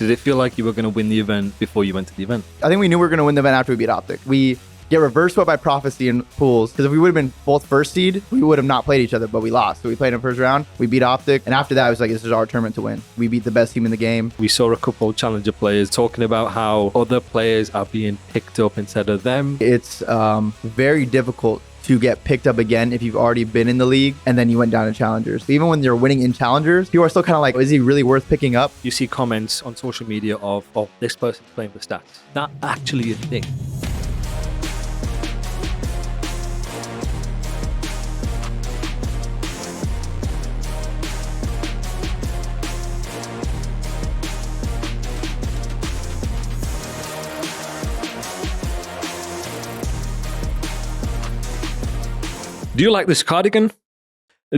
Did it feel like you were going to win the event before you went to the event? I think we knew we were going to win the event after we beat Optic. We get reverse swept by Prophecy in pools, because if we would have been both first seed, we would have not played each other, but we lost. So we played in the first round, we beat Optic, and after that, it was like, this is our tournament to win. We beat the best team in the game. We saw a couple challenger players talking about how other players are being picked up instead of them. It's very difficult to get picked up again if you've already been in the league and then you went down to challengers. Even when you're winning in challengers, people are still kind of like, is he really worth picking up? You see comments on social media of, oh, this person's playing for stats. Not actually a thing. Do you like this cardigan?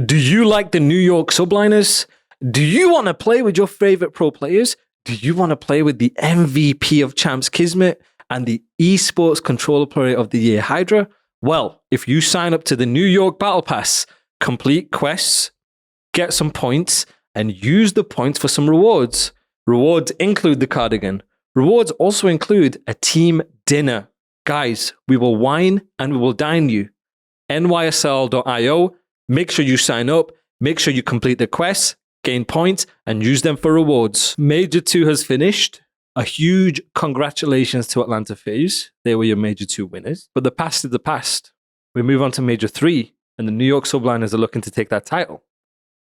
Do you like the New York Subliners? Do you want to play with your favorite pro players? Do you want to play with the MVP of Champs Kismet and the esports controller player of the year Hydra? Well, if you sign up to the New York Battle Pass, complete quests, get some points, and use the points for some rewards. Rewards include the cardigan. Rewards also include a team dinner. Guys, we will wine and we will dine you. nysl.io. Make sure you sign up. Make sure you complete the quests, gain points, and use them for rewards. Major 2 has finished. A huge congratulations to Atlanta FaZe. They were your Major 2 winners. But the past is the past. We move on to Major 3, and the New York Subliners are looking to take that title.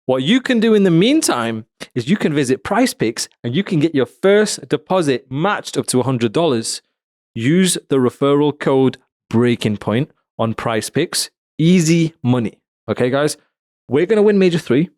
What you can do in the meantime is you can visit Prize Picks, and you can get your first deposit matched up to $100. Use the referral code Breaking Point on Prize Picks. Easy money. Okay, guys? We're going to win Major 3.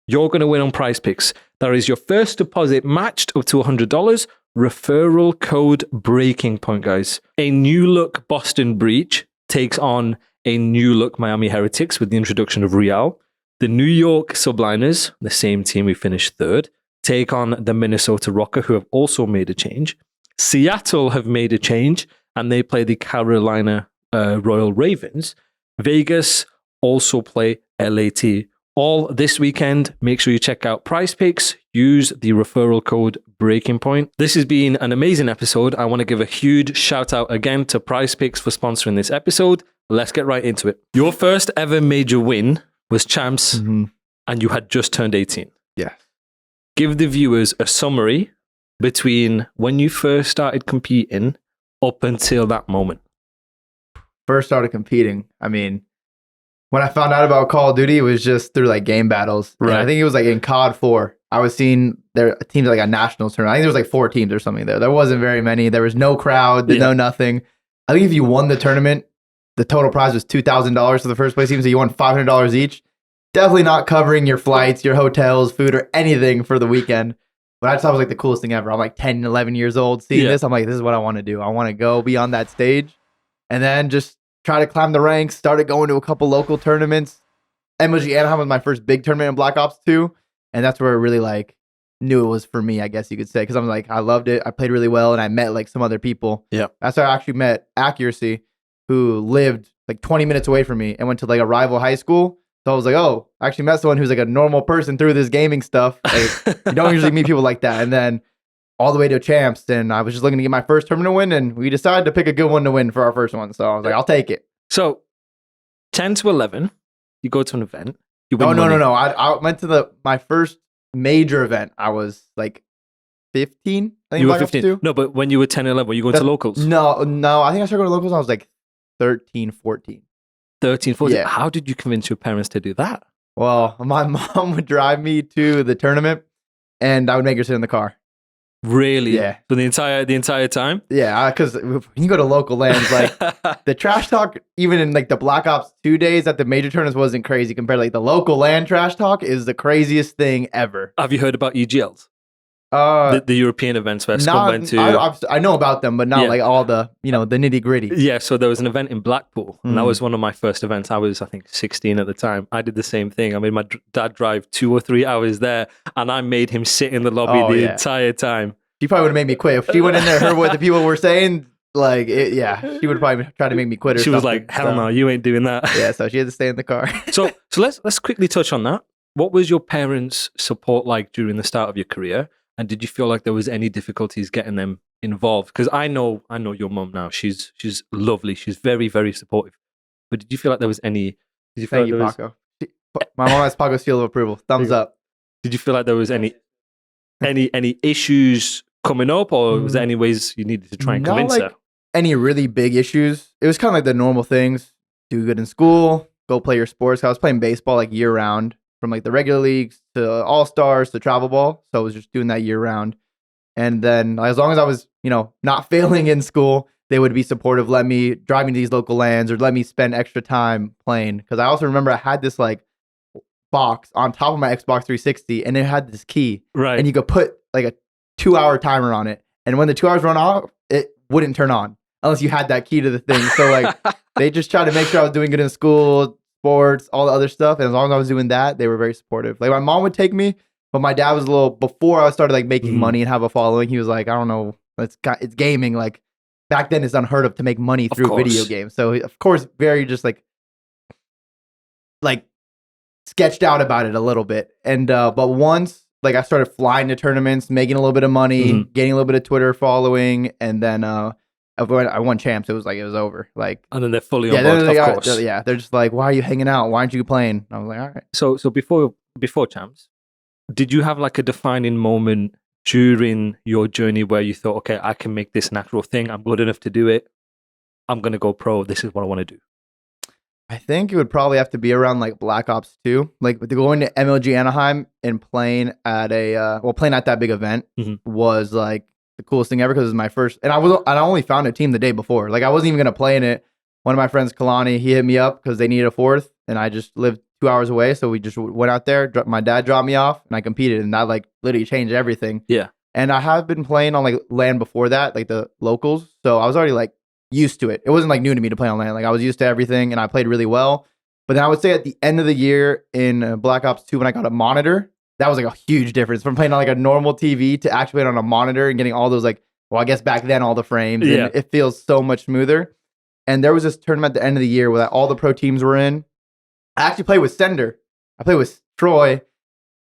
You're going to win on Prize Picks. That is your first deposit matched up to $100. Referral code Breaking Point, guys. A new look Boston Breach takes on a new look Miami Heretics with the introduction of Real. The New York Subliners, the same team we finished third, take on the Minnesota Rocker, who have also made a change. Seattle have made a change, and they play the Carolina Royal Ravens. Vegas also play LAT. All this weekend. Make sure you check out Prize Picks. Use the referral code Breaking Point. This has been an amazing episode. I want to give a huge shout out again to Prize Picks for sponsoring this episode. Let's get right into it. Your first ever major win was Champs, and you had just turned 18. Yeah. Give the viewers a summary between when you first started competing up until that moment. First started competing, I mean, when I found out about Call of Duty, it was just through like game battles. Right. I think it was like in COD 4. I was seeing their teams like a national tournament. I think there was like 4 teams or something there. There wasn't very many. There was no crowd, no nothing. I think if you won the tournament, the total prize was $2,000 for the first place team, so you won $500 each. Definitely not covering your flights, your hotels, food, or anything for the weekend. But I just thought it was like the coolest thing ever. I'm like 10, 11 years old seeing this. I'm like, this is what I want to do. I want to go be on that stage. And then just try to climb the ranks, started going to a couple local tournaments. MLG Anaheim was my first big tournament in Black Ops 2. And that's where I really like knew it was for me, I guess you could say. Because I'm like, I loved it. I played really well. And I met like some other people. Yeah. That's how I actually met Accuracy, who lived like 20 minutes away from me and went to like a rival high school. So I was like, oh, I actually met someone who's like a normal person through this gaming stuff. Like, you don't usually meet people like that. And then all the way to Champs, and I was just looking to get my first tournament win, and we decided to pick a good one to win for our first one. So I was like, I'll take it. So 10 to 11, you go to an event. You win money. No. I went to my first major event. I was like 15. I think you were 15. No, but when you were 10 and 11, were you going to locals? No. I think I started going to locals when I was like 13, 14. 13, 14. Yeah. How did you convince your parents to do that? Well, my mom would drive me to the tournament, and I would make her sit in the car. Really? Yeah. For the entire time? Yeah, because when you go to local lands, like the trash talk, even in like the Black Ops 2 days at the major tournaments wasn't crazy compared to like the local land trash talk is the craziest thing ever. Have you heard about EGLs? The European events where Scum went to... I know about them, but not like all the, the nitty gritty. Yeah, so there was an event in Blackpool, and that was one of my first events. I was, I think, 16 at the time. I did the same thing. I made my dad drive 2 or 3 hours there, and I made him sit in the lobby the entire time. She probably would have made me quit. If she went in there, heard what the people were saying, like, she would probably try to make me quit or something. She was like, hell no, you ain't doing that. Yeah, so she had to stay in the car. So let's quickly touch on that. What was your parents' support like during the start of your career? And did you feel like there was any difficulties getting them involved? Because I know your mum now. She's lovely. She's very, very supportive. But did you feel like there was any? Did you feel Thank you, like there was, Paco. My mom has Paco's seal of approval. Thumbs up. Did you feel like there was any issues coming up, or was there any ways you needed to try and convince her? Any really big issues. It was kind of like the normal things. Do good in school. Go play your sports. I was playing baseball like year round, from like the regular leagues to all stars to travel ball. So I was just doing that year round. And then as long as I was, not failing in school, they would be supportive, let me drive me to these local lands or let me spend extra time playing. Because I also remember I had this like box on top of my Xbox 360 and it had this key. Right. And you could put like a 2-hour timer on it. And when the 2 hours run off, it wouldn't turn on unless you had that key to the thing. So like they just tried to make sure I was doing good in school, sports, all the other stuff. And as long as I was doing that, they were very supportive. Like my mom would take me, but my dad was a little, before I started like making money and have a following, he was like, I don't know, it's gaming. Like back then it's unheard of to make money through video games. So of course, very just like sketched out about it a little bit. And, but once like I started flying to tournaments, making a little bit of money, getting a little bit of Twitter following. And then, I won champs. It was over. Like, and then they're fully on board, of course. They're just like, why are you hanging out? Why aren't you playing? And I was like, all right. So before champs, did you have like a defining moment during your journey where you thought, okay, I can make this an actual thing. I'm good enough to do it. I'm gonna go pro. This is what I want to do. I think it would probably have to be around like Black Ops 2, like going to MLG Anaheim and playing at that big event was like the coolest thing ever because it was my first, and I only found a team the day before. Like I wasn't even gonna play in it. One of my friends, Kalani, he hit me up because they needed a fourth, and I just lived 2 hours away, so we just went out there. My dad dropped me off, and I competed, and that like literally changed everything. Yeah. And I have been playing on like LAN before that, like the locals, so I was already like used to it. It wasn't like new to me to play on LAN. Like I was used to everything, and I played really well. But then I would say at the end of the year in Black Ops 2, when I got a monitor, that was like a huge difference from playing on like a normal TV to actually playing on a monitor and getting all those like, well, I guess back then all the frames. Yeah. And it feels so much smoother. And there was this tournament at the end of the year where all the pro teams were in. I actually played with Sender. I played with Troy.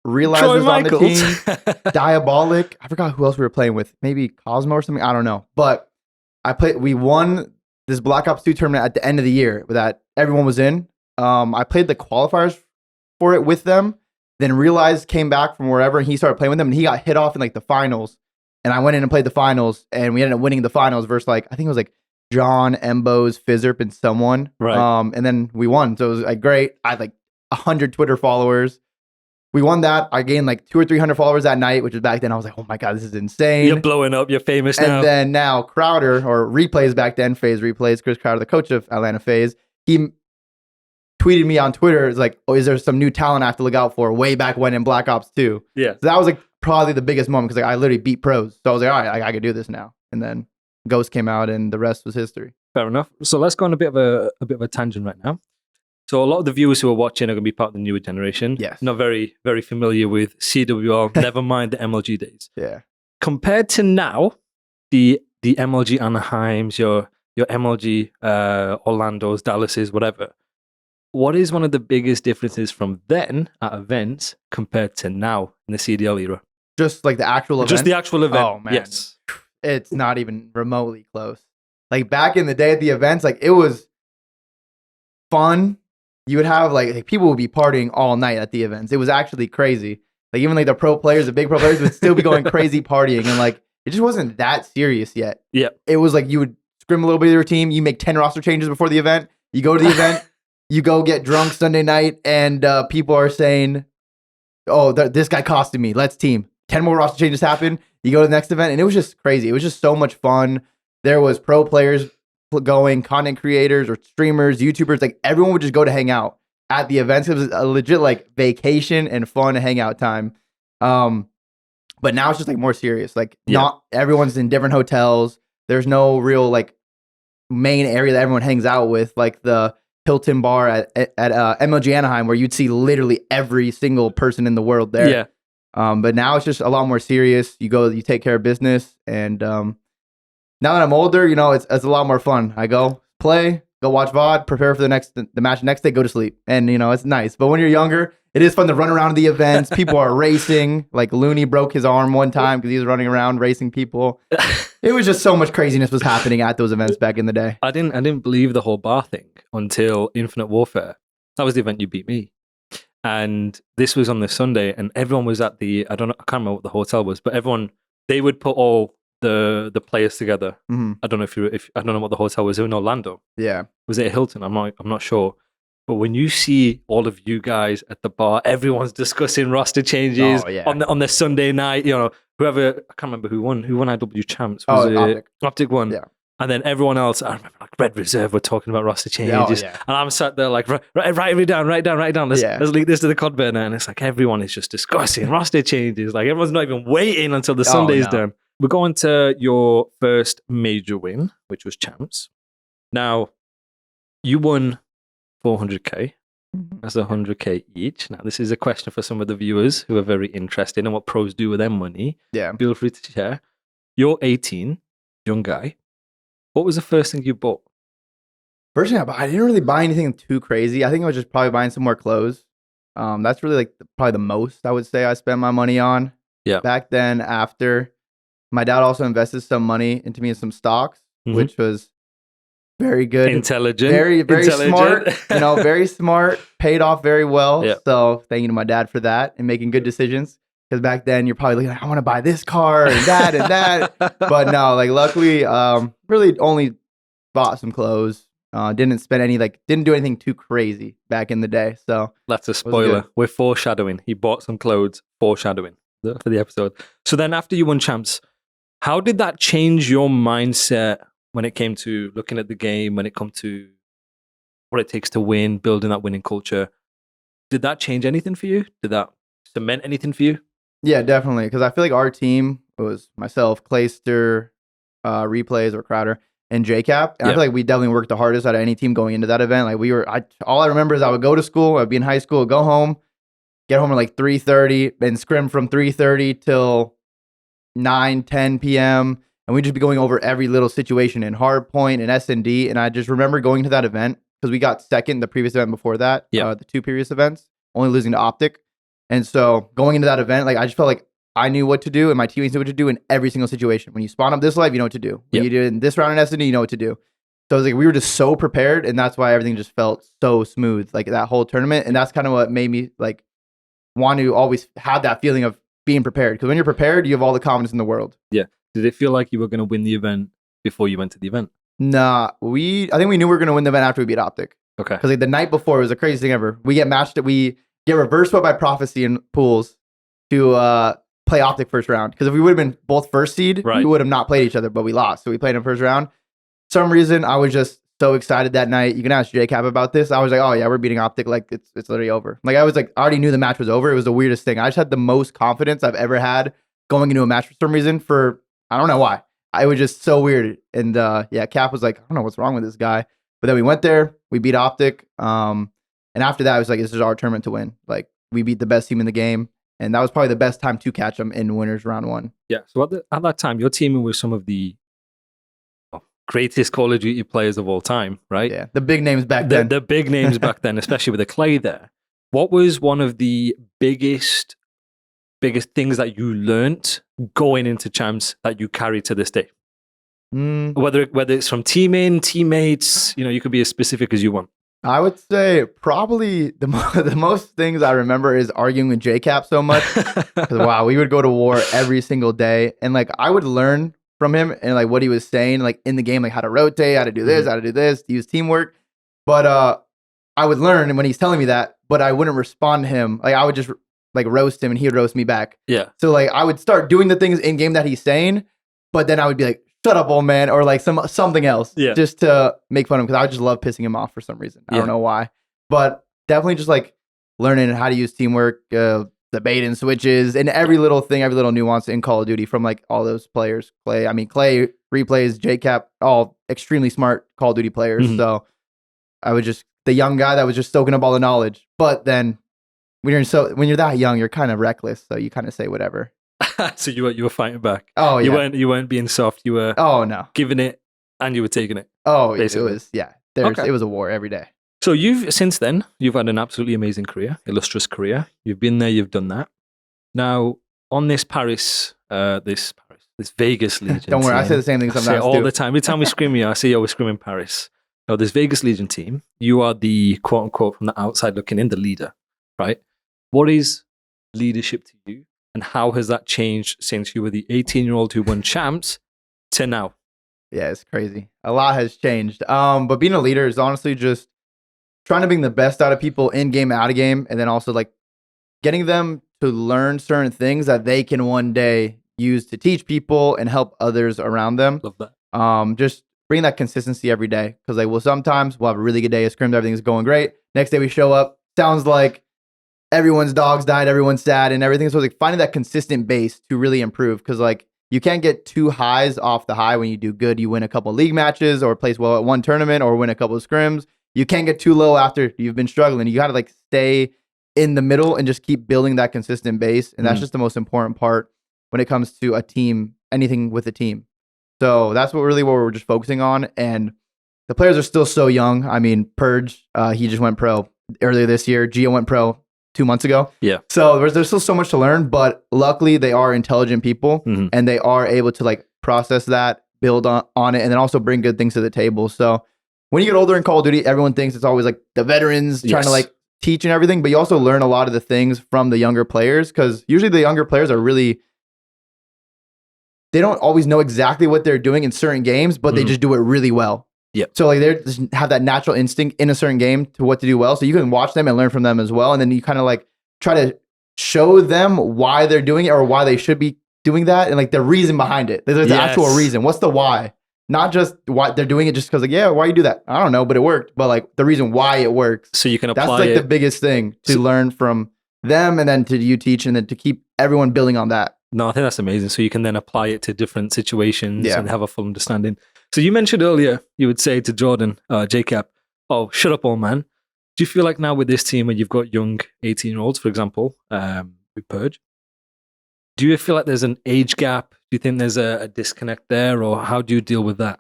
Realized was on the team. Diabolic. I forgot who else we were playing with. Maybe Cosmo or something. I don't know. But we won this Black Ops 2 tournament at the end of the year that everyone was in. I played the qualifiers for it with them. Then Realized came back from wherever and he started playing with them and he got hit off in like the finals. And I went in and played the finals and we ended up winning the finals versus like, I think it was like John, Embos, Fizzerp, and someone. Right. And then we won. So it was like great. I had like 100 Twitter followers. We won that. I gained like 200 or 300 followers that night, which was back then. I was like, oh my God, this is insane. You're blowing up. You're famous now. And then now Crowder, or Replays back then, FaZe Replays, Chris Crowder, the coach of Atlanta FaZe, he tweeted me on Twitter. It's like, oh, is there some new talent I have to look out for way back when in Black Ops 2? Yeah. So that was like probably the biggest moment because like, I literally beat pros. So I was like, all right, I could do this now. And then Ghost came out and the rest was history. Fair enough. So let's go on a bit of a tangent right now. So a lot of the viewers who are watching are going to be part of the newer generation. Yes. Not very, very familiar with CWL, never mind the MLG days. Yeah. Compared to now, the MLG Anaheims, your MLG Orlando's, Dallases, whatever, what is one of the biggest differences from then at events compared to now in the CDL era? Just like the actual event? Just the actual event. Oh, man. Yes. It's not even remotely close. Like back in the day at the events, like it was fun. You would have like people would be partying all night at the events. It was actually crazy. Like even like the pro players, the big pro players would still be going crazy partying. And like, it just wasn't that serious yet. Yeah. It was like you would scrim a little bit of your team. You make 10 roster changes before the event. You go to the event. You go get drunk Sunday night. And people are saying, oh, this guy costed me. Let's team. 10 more roster changes happen. You go to the next event. And it was just crazy. It was just so much fun. There was pro players going, content creators or streamers, YouTubers, like everyone would just go to hang out at the events. It was a legit like vacation and fun hangout time. But now it's just like more serious. Like not everyone's in different hotels. There's no real like main area that everyone hangs out with, like the Hilton bar at MLG Anaheim, where you'd see literally every single person in the world there. Yeah. But now it's just a lot more serious. You go, you take care of business, and now that I'm older, you know, it's a lot more fun. I go play, go watch VOD, prepare for the match the next day, go to sleep. And, you know, it's nice. But when you're younger, it is fun to run around the events. People are racing. Like Looney broke his arm one time because he was running around racing people. It was just so much craziness was happening at those events back in the day. I didn't believe the whole bar thing until Infinite Warfare. That was the event you beat me. And this was on the Sunday, and everyone was at the, I can't remember what the hotel was, but they would put all the players together. Mhm. I don't know I don't know what the hotel was in Orlando. Yeah. Was it a Hilton? I'm not sure. But when you see all of you guys at the bar, everyone's discussing roster changes on the Sunday night. You know, whoever, I can't remember who won IW Champs. Was it Optic. Optic won? Yeah. And then everyone else, I remember like Red Reserve were talking about roster changes. And I'm sat there like, write it down. Let's link this to the COD burner. And it's like everyone is just discussing roster changes. Like everyone's not even waiting until the Sunday's done. We're going to your first major win, which was Champs. Now, you won 400k. That's 100k each. Now, this is a question for some of the viewers who are very interested in what pros do with their money. Yeah. Feel free to share. You're 18, young guy. What was the first thing you bought? First thing I didn't really buy anything too crazy. I think I was just probably buying some more clothes. That's really like probably the most I would say I spent my money on. Yeah. Back then, after my dad also invested some money into me in some stocks, which was very good. Intelligent. Very smart. Very smart. Paid off very well. Yeah. So thank you to my dad for that and making good decisions. Because back then you're probably looking like, I want to buy this car and that and that. But no, like luckily, really only bought some clothes. Didn't do anything too crazy back in the day. So that's a spoiler. We're foreshadowing. He bought some clothes, foreshadowing for the episode. So then after you won Champs, how did that change your mindset when it came to looking at the game, when it come to what it takes to win, building that winning culture? Did that change anything for you? Did that cement anything for you? Yeah, definitely. Because I feel like our team was myself, Clayster, Replays or Crowder, and JCap. And I feel like we definitely worked the hardest out of any team going into that event. Like all I remember is I would go to school, I'd be in high school, go home, get home at like 3:30, and scrim from 3:30 till 9, 10 p.m. And we'd just be going over every little situation in Hardpoint and S&D. And I just remember going to that event because we got second the previous event before that, the two previous events, only losing to Optic. And so going into that event, like I just felt like I knew what to do and my teammates knew what to do in every single situation. When you spawn up this live, you know what to do. When you do it in this round in S&D, you know what to do. So it was like we were just so prepared, and that's why everything just felt so smooth, like that whole tournament. And that's kind of what made me like want to always have that feeling of being prepared. Because when you're prepared, you have all the confidence in the world. Yeah. Did it feel like you were going to win the event before you went to the event? Nah, I think we knew we were going to win the event after we beat Optic. Okay. Because like the night before, it was the craziest thing ever. We get reverse swept by Prophecy in pools to play Optic first round. Because if we would have been both first seed, we would have not played each other, but we lost. So we played in first round. Some reason I was just so excited that night. You can ask JCap about this. I was like, oh yeah, we're beating Optic. Like it's literally over. Like I was like, I already knew the match was over. It was the weirdest thing. I just had the most confidence I've ever had going into a match for some reason. I don't know why. It was just so weird. And Cap was like, I don't know what's wrong with this guy. But then we went there. We beat Optic. And after that, I was like, this is our tournament to win. Like we beat the best team in the game. And that was probably the best time to catch them in winners round one. Yeah. So at that time, you're teaming with some of the greatest Call of Duty players of all time, right? Yeah. The big names back then. The big names back then, especially with the Clay there. What was one of the biggest things that you learnt going into Champs that you carry to this day? Whether it's from teammates, you could be as specific as you want. I would say probably the most things I remember is arguing with JCap so much. Because wow, we would go to war every single day. And like I would learn from him and like what he was saying, like in the game, like how to rotate, how to do this, how to do this, to use teamwork. But I would learn when he's telling me that, but I wouldn't respond to him. Like I would just like roast him and he would roast me back. Yeah. So like I would start doing the things in game that he's saying, but then I would be like, shut up, old man, or like something else, just to make fun of him, because I just love pissing him off for some reason. I don't know why, but definitely just like learning how to use teamwork, the bait and switches, and every little thing, every little nuance in Call of Duty from like all those players. Clay, Replays, JCap, all extremely smart Call of Duty players. So I was just the young guy that was just soaking up all the knowledge. But then when you're that young, you're kind of reckless, so you kind of say whatever. So you were fighting back. Oh yeah. You weren't being soft. You were no giving it and you were taking it. Oh basically. It was it was a war every day. So since then, you've had an absolutely amazing career, illustrious career. You've been there, you've done that. Now, on this Vegas Legion Don't worry, I team, say the same thing I say sometimes all too. the time. Every time we scream you, I say, we're screaming Paris. Now, this Vegas Legion team, you are the quote unquote from the outside looking in, the leader, right? What is leadership to you, and how has that changed since you were the 18-year-old who won champs to now? Yeah, it's crazy. A lot has changed. But being a leader is honestly just trying to bring the best out of people in game, out of game, and then also like getting them to learn certain things that they can one day use to teach people and help others around them. Love that. Just bring that consistency every day, because like, well, sometimes we'll have a really good day of scrims, everything's going great. Next day we show up, sounds like everyone's dogs died, everyone's sad, and everything. So like finding that consistent base to really improve, because like you can't get too highs off the high when you do good. You win a couple league matches or place well at one tournament or win a couple of scrims. You can't get too low after you've been struggling. You got to like stay in the middle and just keep building that consistent base. And that's just the most important part when it comes to a team, anything with a team. So that's what we're just focusing on. And the players are still so young. I mean, Purge, he just went pro earlier this year. Gio went pro 2 months ago. Yeah. So there's still so much to learn, but luckily they are intelligent people and they are able to like process that, build on it, and then also bring good things to the table. So when you get older in Call of Duty, everyone thinks it's always like the veterans trying to like teach and everything, but you also learn a lot of the things from the younger players, because usually the younger players are really, they don't always know exactly what they're doing in certain games, but they just do it really well. Yeah. So like they just have that natural instinct in a certain game to what to do well. So you can watch them and learn from them as well. And then you kind of like try to show them why they're doing it or why they should be doing that, and like the reason behind it. There's the actual reason. What's the why? Not just why they're doing it just because like, yeah, why you do that? I don't know, but it worked. But like the reason why it works. So you can apply That's like the biggest thing to learn from them, and then to you teach, and then to keep everyone building on that. No, I think that's amazing. So you can then apply it to different situations and have a full understanding. So you mentioned earlier, you would say to Jordan, JCap, oh, shut up, old man. Do you feel like now with this team where you've got young 18-year-olds, for example, with Purge, do you feel like there's an age gap? Do you think there's a disconnect there, or how do you deal with that?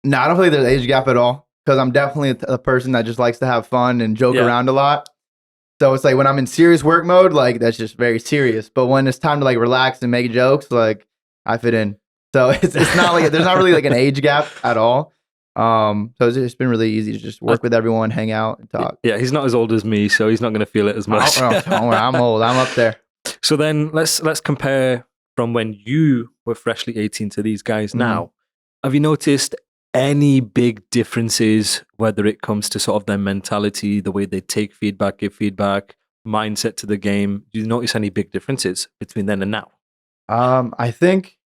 No, I don't feel like there's an age gap at all, because I'm definitely a person that just likes to have fun and joke around a lot. So it's like when I'm in serious work mode, like that's just very serious. But when it's time to like relax and make jokes, like I fit in. So it's not like there's not really like an age gap at all. So it's been really easy to just work with everyone, hang out, and talk. Yeah, he's not as old as me, so he's not going to feel it as much. Don't worry, I'm old. I'm up there. So then let's compare from when you were freshly 18 to these guys now. Have you noticed any big differences, whether it comes to sort of their mentality, the way they take feedback, give feedback, mindset to the game? Do you notice any big differences between then and now? I think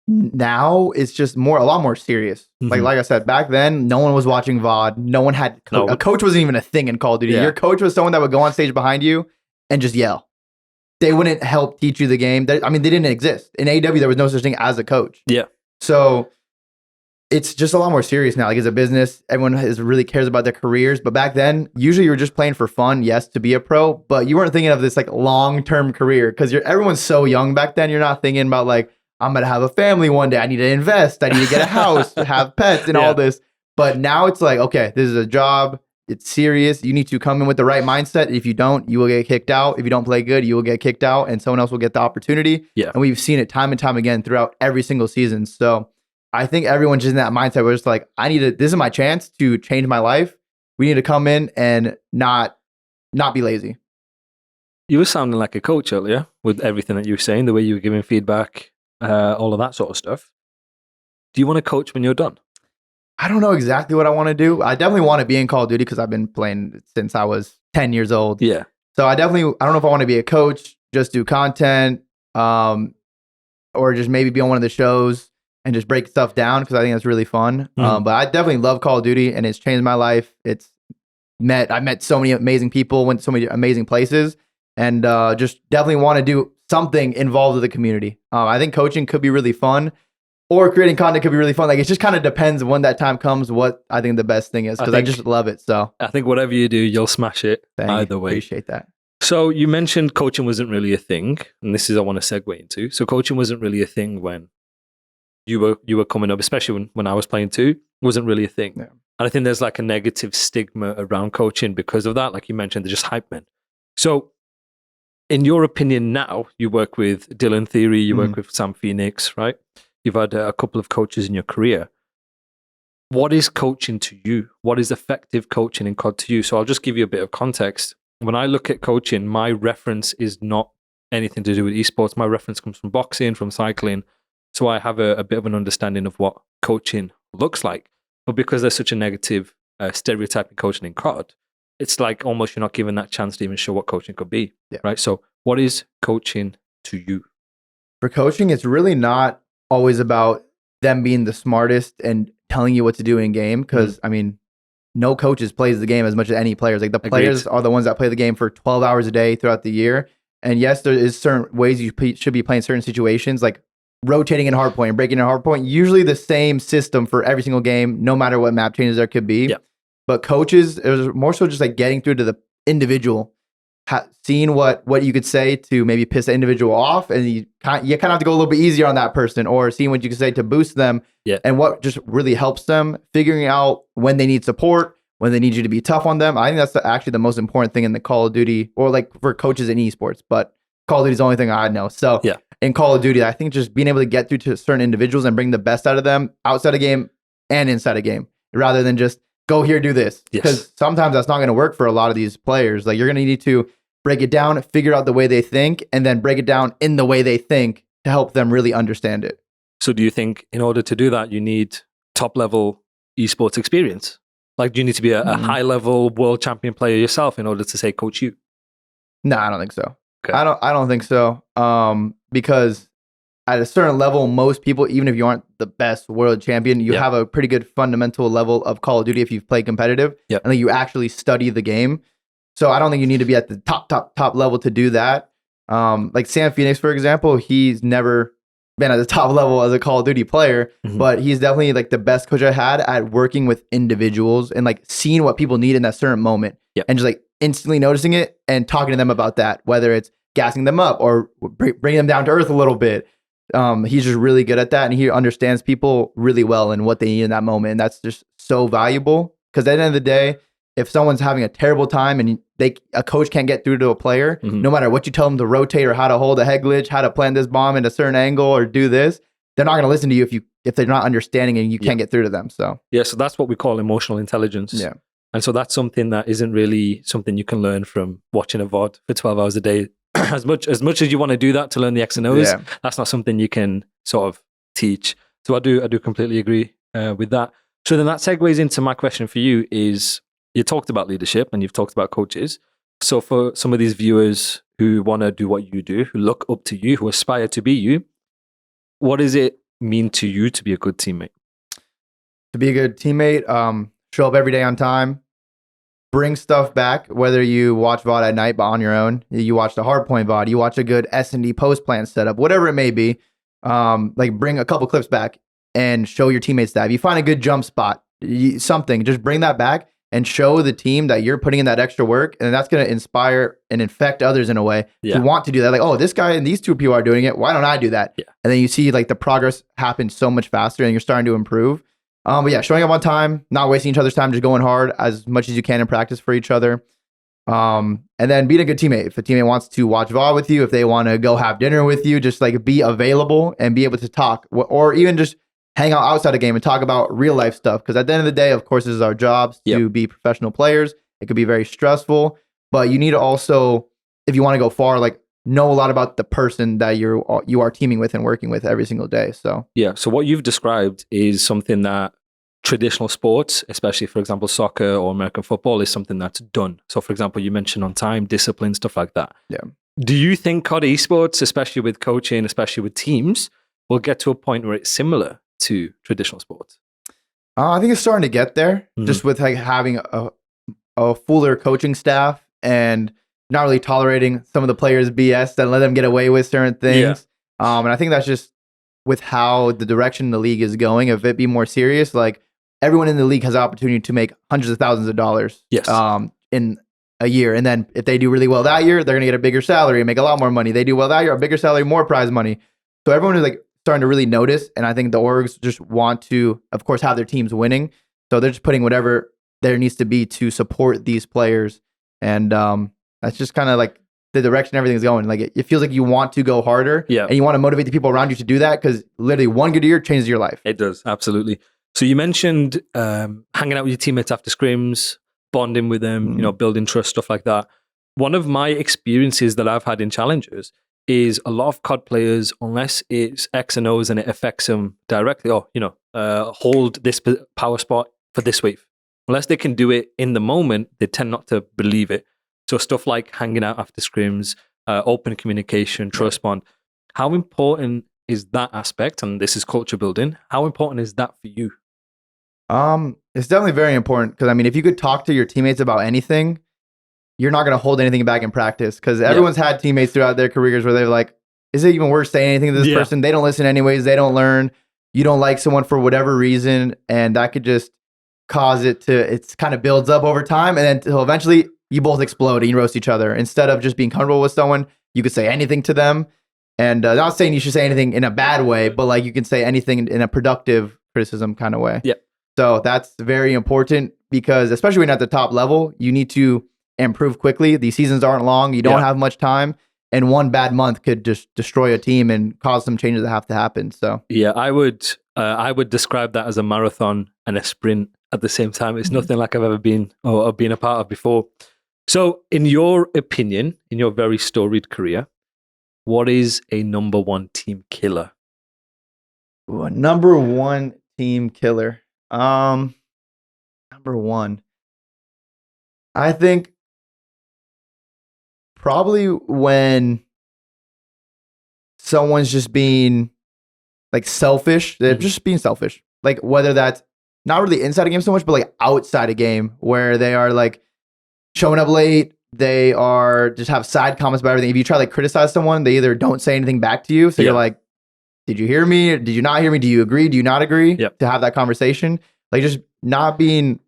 now it's just a lot more serious. Like I said, back then, no one was watching VOD. No one had a coach wasn't even a thing in Call of Duty. Your coach was someone that would go on stage behind you and just yell. They wouldn't help teach you the game. They didn't exist. In AEW, there was no such thing as a coach. Yeah. So it's just a lot more serious now. Like it's a business. Everyone really cares about their careers. But back then, usually you were just playing for fun, yes, to be a pro, but you weren't thinking of this like long-term career, because everyone's so young back then. You're not thinking about like, I'm going to have a family one day. I need to invest. I need to get a house, have pets and all this. But now it's like, okay, this is a job. It's serious. You need to come in with the right mindset. If you don't, you will get kicked out. If you don't play good, you will get kicked out and someone else will get the opportunity. Yeah. And we've seen it time and time again throughout every single season. So I think everyone's just in that mindset where it's like, this is my chance to change my life. We need to come in and not be lazy. You were sounding like a coach earlier with everything that you were saying, the way you were giving feedback, all of that sort of stuff. Do you want to coach when you're done? I don't know exactly what I want to do. I definitely want to be in Call of Duty because I've been playing since I was 10 years old. Yeah. So I don't know if I want to be a coach, just do content, or just maybe be on one of the shows and just break stuff down, because I think that's really fun. But I definitely love Call of Duty, and it's changed my life. I met so many amazing people, went to so many amazing places, and just definitely want to do something involved with the community. I think coaching could be really fun, or creating content could be really fun. Like, it just kind of depends when that time comes, what I think the best thing is, because I just love it. So I think whatever you do, you'll smash it either way. Appreciate that. So you mentioned coaching wasn't really a thing, and this is I want to segue into. So coaching wasn't really a thing when you were coming up, especially when I was playing too, it wasn't really a thing. Yeah. And I think there's like a negative stigma around coaching because of that. Like you mentioned, they're just hype men. So in your opinion now, you work with Dillon Theory, you work with Sam Phoenix, right? You've had a couple of coaches in your career. What is coaching to you? What is effective coaching in CoD to you? So I'll just give you a bit of context. When I look at coaching, my reference is not anything to do with esports. My reference comes from boxing, from cycling. So I have a bit of an understanding of what coaching looks like. But because there's such a negative stereotype in coaching in CoD, it's like almost you're not given that chance to even show what coaching could be, right? So what is coaching to you? For coaching, it's really not always about them being the smartest and telling you what to do in game. Because, I mean, no coaches plays the game as much as any players. Like the players are the ones that play the game for 12 hours a day throughout the year. And yes, there is certain ways you should be playing certain situations, like rotating in hardpoint and breaking in hardpoint. Usually the same system for every single game, no matter what map changes there could be. But coaches, it was more so just like getting through to the individual, seeing what you could say to maybe piss the individual off, and you kind of have to go a little bit easier on that person, or seeing what you can say to boost them, and what just really helps them, figuring out when they need support, when they need you to be tough on them. I think that's actually the most important thing in the Call of Duty, or like for coaches in esports, but Call of Duty is the only thing I know. So in Call of Duty, I think just being able to get through to certain individuals and bring the best out of them outside a game and inside a game, rather than just go here, do this. Because sometimes that's not going to work for a lot of these players. Like you're going to need to break it down, figure out the way they think, and then break it down in the way they think to help them really understand it. So do you think in order to do that, you need top level esports experience? Like, do you need to be a high level world champion player yourself in order to say coach you? No, I don't think so. Okay. I don't think so. Because at a certain level, most people, even if you aren't the best world champion, you have a pretty good fundamental level of Call of Duty if you've played competitive, and then you actually study the game. So I don't think you need to be at the top level to do that. Like Sam Phoenix, for example, he's never been at the top level as a Call of Duty player, but he's definitely like the best coach I had at working with individuals and like seeing what people need in that certain moment, and just like instantly noticing it and talking to them about that, whether it's gassing them up or bringing them down to earth a little bit. He's just really good at that, and he understands people really well and what they need in that moment. And that's just so valuable, because at the end of the day, if someone's having a terrible time and a coach can't get through to a player, no matter what you tell them to rotate or how to hold a head glitch, how to plant this bomb in a certain angle or do this, they're not going to listen to you if they're not understanding and you can't get through to them. So so that's what we call emotional intelligence. And so that's something that isn't really something you can learn from watching a VOD for 12 hours a day. As much as you want to do that to learn the X and O's, that's not something you can sort of teach. So I do completely agree with that. So then that segues into my question for you is, you talked about leadership and you've talked about coaches. So for some of these viewers who want to do what you do, who look up to you, who aspire to be you, what does it mean to you to be a good teammate? To be a good teammate, show up every day on time, bring stuff back, whether you watch VOD at night but on your own, you watch the hardpoint VOD, you watch a good S&D post plan setup, whatever it may be, like bring a couple clips back and show your teammates that. If you find a good jump spot, something, just bring that back and show the team that you're putting in that extra work, and that's going to inspire and infect others in a way to want to do that. Like, oh, this guy and these two people are doing it. Why don't I do that? And then you see like the progress happen so much faster and you're starting to improve. But yeah, showing up on time, not wasting each other's time, just going hard as much as you can in practice for each other. And then being a good teammate. If a teammate wants to watch VOD with you, if they want to go have dinner with you, just like be available and be able to talk, or even just hang out outside a game and talk about real life stuff. Because at the end of the day, of course, this is our jobs to be professional players. It could be very stressful, but you need to also, if you want to go far, like know a lot about the person that you are teaming with and working with every single day. So so what you've described is something that traditional sports, especially for example soccer or American football, is something that's done. So for example, you mentioned on time, discipline, stuff like that. Do you think CoD esports, especially with coaching, especially with teams, will get to a point where it's similar to traditional sports? I think it's starting to get there, just with like having a fuller coaching staff and not really tolerating some of the players' BS that let them get away with certain things. And I think that's just with how the direction the league is going. If it be more serious, like everyone in the league has the opportunity to make hundreds of thousands of dollars in a year. And then if they do really well that year, they're going to get a bigger salary and make a lot more money. They do well that year, a bigger salary, more prize money. So everyone is like starting to really notice. And I think the orgs just want to, of course, have their teams winning. So they're just putting whatever there needs to be to support these players. And that's just kind of like the direction everything's going. Like it feels like you want to go harder and you want to motivate the people around you to do that because literally one good year changes your life. It does, absolutely. So you mentioned hanging out with your teammates after scrims, bonding with them, building trust, stuff like that. One of my experiences that I've had in challenges is a lot of COD players, unless it's X and O's and it affects them directly, or, hold this power spot for this wave. Unless they can do it in the moment, they tend not to believe it. So stuff like hanging out after scrims, open communication, trust bond. How important is that aspect? And this is culture building. How important is that for you? It's definitely very important because, I mean, if you could talk to your teammates about anything, you're not going to hold anything back in practice because everyone's had teammates throughout their careers where they're like, is it even worth saying anything to this person? They don't listen anyways. They don't learn. You don't like someone for whatever reason. And that could just cause it kind of builds up over time. And then until eventually you both explode and you roast each other. Instead of just being comfortable with someone, you could say anything to them. And not saying you should say anything in a bad way, but like you can say anything in a productive criticism kind of way. Yeah. So that's very important because especially when you're at the top level, you need to improve quickly. These seasons aren't long. You don't have much time. And one bad month could just destroy a team and cause some changes that have to happen. So yeah, I would describe that as a marathon and a sprint at the same time. It's nothing like I've ever been or been a part of before. So in your opinion, in your very storied career, what is a number one team killer? Ooh, a number one team killer. Number one. I think probably when someone's just being like selfish, they're just being selfish. Like whether that's not really inside a game so much, but like outside a game where they are like showing up late. They are just have side comments about everything. If you try to like criticize someone, they either don't say anything back to you. So you're like, did you hear me? Did you not hear me? Do you agree? Do you not agree? To have that conversation? Like just not being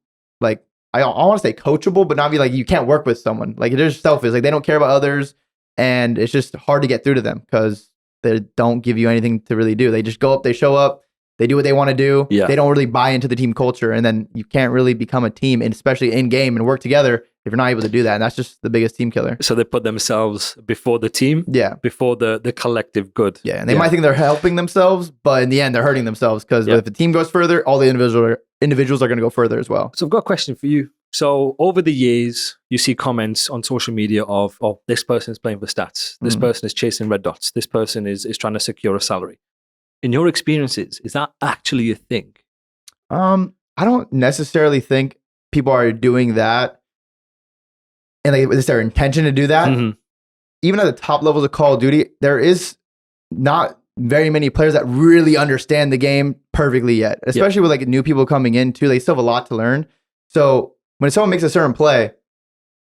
like, I want to say coachable, but not be like, you can't work with someone. Like they're just selfish. Like they don't care about others. And it's just hard to get through to them because they don't give you anything to really do. They just go up, they show up, they do what they want to do. They don't really buy into the team culture. And then you can't really become a team, and especially in game and work together if you're not able to do that. And that's just the biggest team killer. So they put themselves before the team, before the collective good. Yeah, and they might think they're helping themselves, but in the end, they're hurting themselves because if the team goes further, all the individuals are going to go further as well. So I've got a question for you. So over the years, you see comments on social media of this person is playing for stats, this person is chasing red dots, this person is trying to secure a salary. In your experiences, is that actually a thing? I don't necessarily think people are doing that and like it's their intention to do that. Even at the top levels of Call of Duty, there is not very many players that really understand the game perfectly yet, especially with like new people coming in too. They still have a lot to learn. So when someone makes a certain play,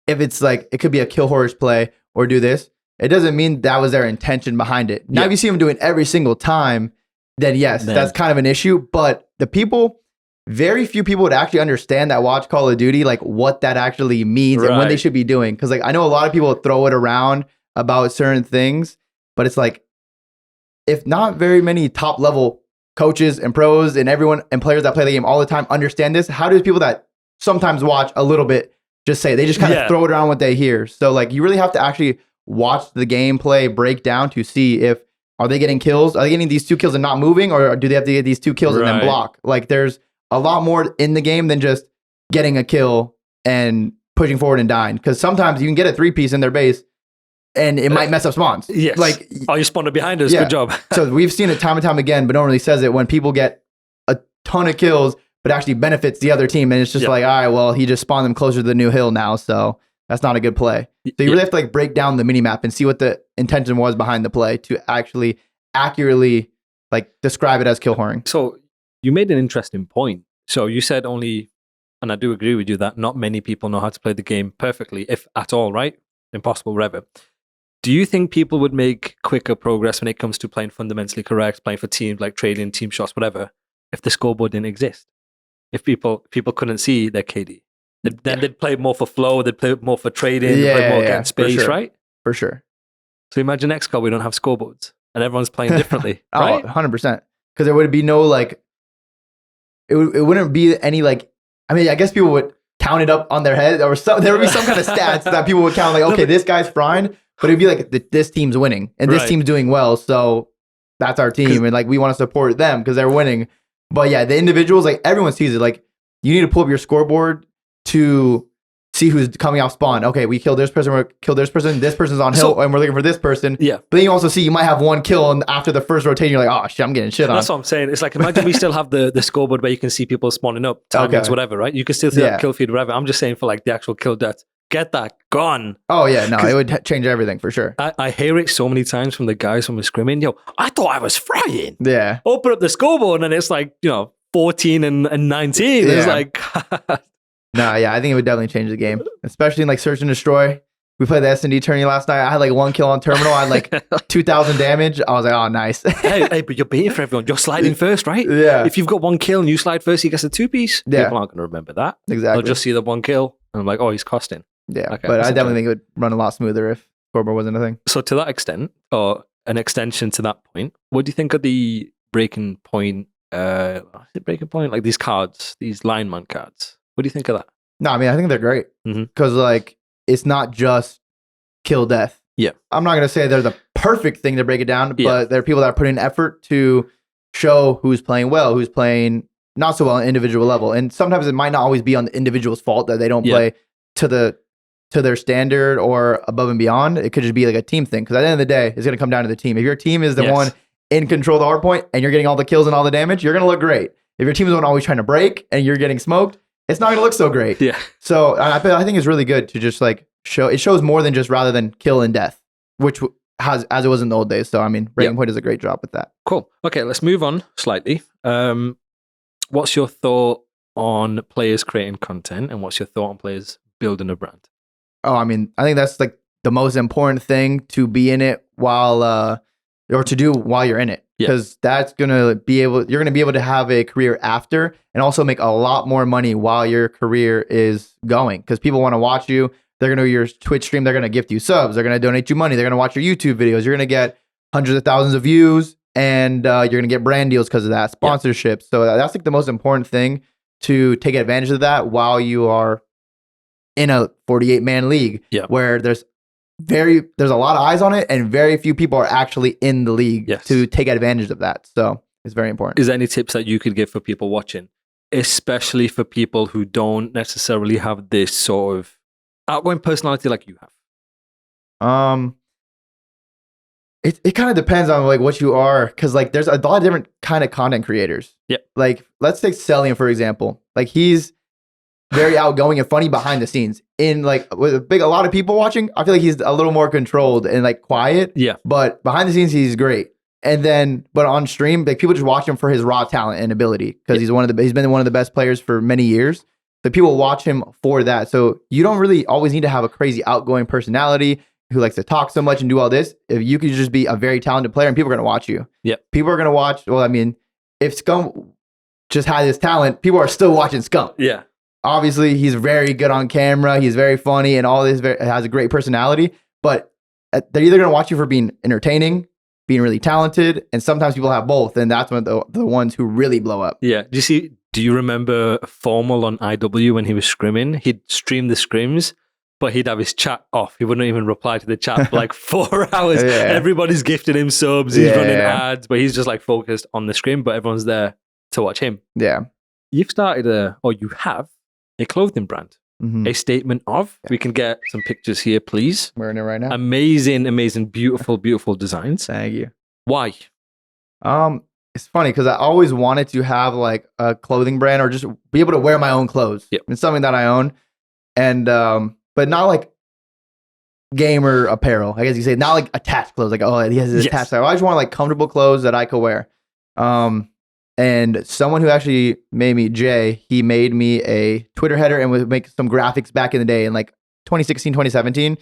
if it's like, it could be a kill horse play or do this, it doesn't mean that was their intention behind it. Now, if you see them doing it every single time, then yes, that's kind of an issue. But the people, very few people would actually understand that watch Call of Duty, like what that actually means and what they should be doing. Because like I know a lot of people throw it around about certain things, but it's like, if not very many top level coaches and pros and everyone and players that play the game all the time understand this, how do people that sometimes watch a little bit just say, they just kind of throw it around what they hear. So like you really have to actually watch the gameplay break down to see if, are they getting kills? Are they getting these 2 kills and not moving? Or do they have to get these 2 kills and then block? Like there's a lot more in the game than just getting a kill and pushing forward and dying. Because sometimes you can get a 3-piece in their base and it might mess up spawns. Like, you spawned behind us. Good job. So we've seen it time and time again, but no one really says it when people get a ton of kills, but actually benefits the other team. And it's just like, all right, well, he just spawned them closer to the new hill now. So that's not a good play. So you really have to like break down the mini map and see what the intention was behind the play to actually accurately like describe it as kill whoring. So you made an interesting point. So you said only, and I do agree with you that not many people know how to play the game perfectly, if at all, right? Impossible, whatever. Do you think people would make quicker progress when it comes to playing fundamentally correct, playing for teams like trading, team shots, whatever, if the scoreboard didn't exist? If people couldn't see their KD? Then they'd play more for flow, they'd play more for trading, they'd play more against space, right? For sure. So imagine next call, we don't have scoreboards. and everyone's playing differently, right? 100%. Because there would be no like, it wouldn't be any like, I mean, I guess people would count it up on their head, or there would be some kind of stats that people would count, like, okay, this guy's frying, but it'd be like this team's winning and this team's doing well, so that's our team, and like we want to support them because they're winning. But yeah, the individuals, like everyone sees it. Like you need to pull up your scoreboard to see who's coming off spawn. Okay, we killed this person, we killed this person, this person's on hill, and we're looking for this person. Yeah. But then you also see you might have one kill, and after the first rotation, you're like, oh shit, I'm getting shit on. That's what I'm saying. It's like, imagine we still have the scoreboard where you can see people spawning up, timings, whatever, right? You can still see that kill feed, whatever. I'm just saying for like the actual kill death. Get that gone. Oh yeah, no, it would change everything for sure. I hear it so many times from the guys from the scrimming. Yo, I thought I was frying. Yeah. Open up the scoreboard and it's like, 14 and 19. It's like... No, yeah, I think it would definitely change the game, especially in like Search and Destroy. We played the S&D tourney last night. I had like 1 kill on Terminal. I had like 2,000 damage. I was like, oh, nice. hey, but you're beating for everyone. You're sliding first, right? Yeah. If you've got 1 kill and you slide first, he gets a 2-piece. Yeah. People aren't going to remember that. Exactly. They'll just see the 1 kill and I'm like, oh, he's costing. Yeah, okay, but I definitely think it would run a lot smoother if Scoreboard wasn't a thing. So to that extent, or an extension to that point, what do you think of the breaking point? Breaking point? Like these cards, these LionMan cards. What do you think of that? No, I mean, I think they're great because like it's not just kill death. Yeah. I'm not going to say they're the perfect thing to break it down, but there are people that are putting effort to show who's playing well, who's playing not so well on an individual level. And sometimes it might not always be on the individual's fault that they don't play to their standard or above and beyond. It could just be like a team thing. Because at the end of the day, it's going to come down to the team. If your team is the one in control of the hard point and you're getting all the kills and all the damage, you're going to look great. If your team is the one always trying to break and you're getting smoked, it's not going to look so great. Yeah. So I think it's really good to just like show. It shows more than just rather than kill and death, which has as it was in the old days. So I mean, Breaking Point does a great job with that. Cool. Okay, let's move on slightly. What's your thought on players creating content, and what's your thought on players building a brand? Oh, I mean, I think that's like the most important thing to be in it while or to do while you're in it. Because that's you're gonna be able to have a career after and also make a lot more money while your career is going. Because people want to watch you, they're gonna do your Twitch stream, they're gonna gift you subs, they're gonna donate you money, they're gonna watch your YouTube videos, you're gonna get hundreds of thousands of views, and you're gonna get brand deals because of that, sponsorships. So that's like the most important thing, to take advantage of that while you are in a 48-man league where there's a lot of eyes on it and very few people are actually in the league to take advantage of that. So it's very important. Is there any tips that you could give for people watching, especially for people who don't necessarily have this sort of outgoing personality like you have? It kind of depends on like what you are, because like there's a lot of different kind of content creators. Yeah. Like let's take Celian for example. Like he's very outgoing and funny behind the scenes. In like with a lot of people watching, I feel like he's a little more controlled and like quiet. Yeah. But behind the scenes, he's great. And then, but on stream, like people just watch him for his raw talent and ability, because he's been one of the best players for many years. So people watch him for that. So you don't really always need to have a crazy outgoing personality who likes to talk so much and do all this. If you could just be a very talented player and people are going to watch you. Yeah. People are going to watch. Well, I mean, if Scum just had his talent, people are still watching Scum. Yeah. Obviously, he's very good on camera. He's very funny and all this. Has a great personality. But they're either going to watch you for being entertaining, being really talented, and sometimes people have both, and that's when the ones who really blow up. Yeah. Do you remember Formal on IW when he was scrimming? He'd stream the scrims, but he'd have his chat off. He wouldn't even reply to the chat for like 4 hours. Everybody's gifting him subs. He's running ads, but he's just like focused on the scrim, but everyone's there to watch him. Yeah. You've started you have a clothing brand. A statement of. We can get some pictures here, please. Wearing it right now. Amazing, beautiful designs. Thank you. Why? It's funny because I always wanted to have like a clothing brand or just be able to wear my own clothes. Yep. It's something that I own, and but not like gamer apparel. I guess you say not like attached clothes. Like he has his attached. I just want like comfortable clothes that I could wear. And someone who actually made me, Jay, he made me a Twitter header and would make some graphics back in the day in like 2016, 2017.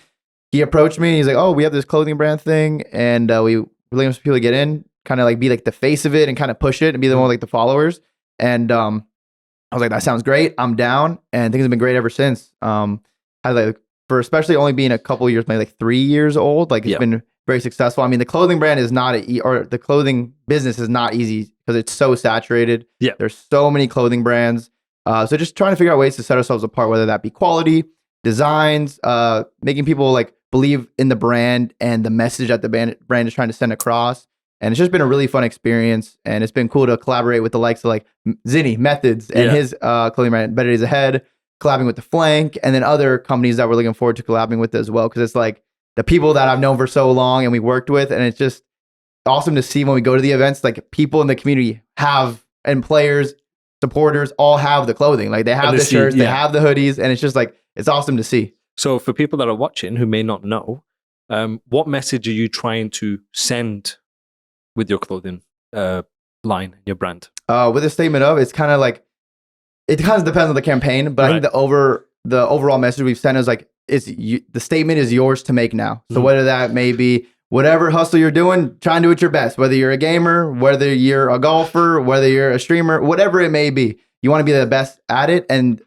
He approached me and he's like, oh, we have this clothing brand thing. And we really want people to get in, kind of like be like the face of it and kind of push it and be the one with like the followers. And I was like, that sounds great. I'm down. And things have been great ever since. I like, for especially only being a couple years, maybe like 3 years old, like it's been very successful. I mean, the clothing brand is not or the clothing business is not easy because it's so saturated. Yeah. There's so many clothing brands. So just trying to figure out ways to set ourselves apart, whether that be quality, designs, making people like believe in the brand and the message that the brand is trying to send across. And it's just been a really fun experience. And it's been cool to collaborate with the likes of like Zinni, Methods, and his clothing brand, Better Days Ahead, collabing with The Flank, and then other companies that we're looking forward to collabing with as well. Because it's like the people that I've known for so long and we worked with. And it's just awesome to see when we go to the events, like people in the community have, and players, supporters all have the clothing. Like they have the shirts, they have the hoodies, and it's just like, it's awesome to see. So for people that are watching who may not know, what message are you trying to send with your clothing line, your brand? With a statement of, it's kind of like, it kind of depends on the campaign, but I think the overall message we've sent is like, the statement is yours to make now. So whether that may be whatever hustle you're doing, try and do it your best. Whether you're a gamer, whether you're a golfer, whether you're a streamer, whatever it may be, you want to be the best at it. And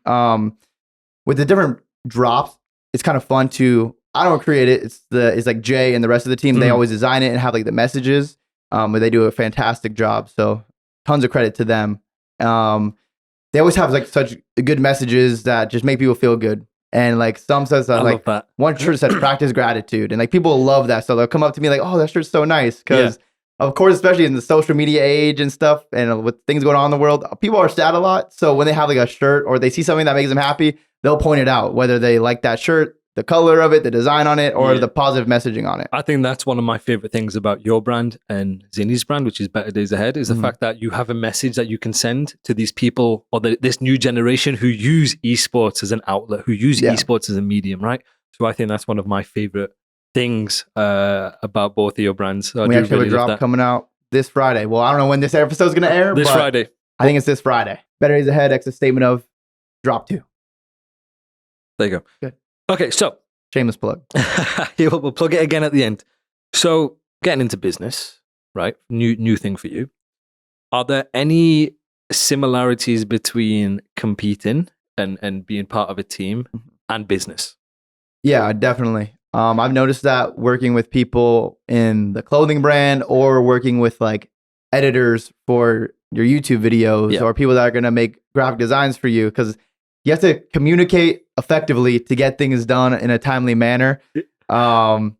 with the different drops, it's kind of fun to, I don't create it. It's like Jay and the rest of the team. They always design it and have like the messages, but they do a fantastic job. So tons of credit to them. They always have like such good messages that just make people feel good. And like some says like one shirt said practice gratitude, and like people love that. So they'll come up to me like, oh, that shirt's so nice. Because of course, especially in the social media age and stuff, and with things going on in the world, people are sad a lot. So when they have like a shirt or they see something that makes them happy, they'll point it out, whether they like that shirt, the color of it, the design on it, or the positive messaging on it. I think that's one of my favorite things about your brand and Zinni's brand, which is Better Days Ahead, is the fact that you have a message that you can send to these people or this new generation who use esports as an outlet, who use esports as a medium, right? So I think that's one of my favorite things about both of your brands. So we actually have a drop coming out this Friday. Well, I don't know when this episode is going to air. This Friday. I think it's this Friday. Better Days Ahead, X a statement of drop 2. There you go. Good. Okay, so shameless plug. Yeah, we'll plug it again at the end. So getting into business, right? New thing for you. Are there any similarities between competing and being part of a team and business? Yeah, definitely. I've noticed that working with people in the clothing brand or working with like editors for your YouTube videos or people that are going to make graphic designs for you, because you have to communicate effectively to get things done in a timely manner. And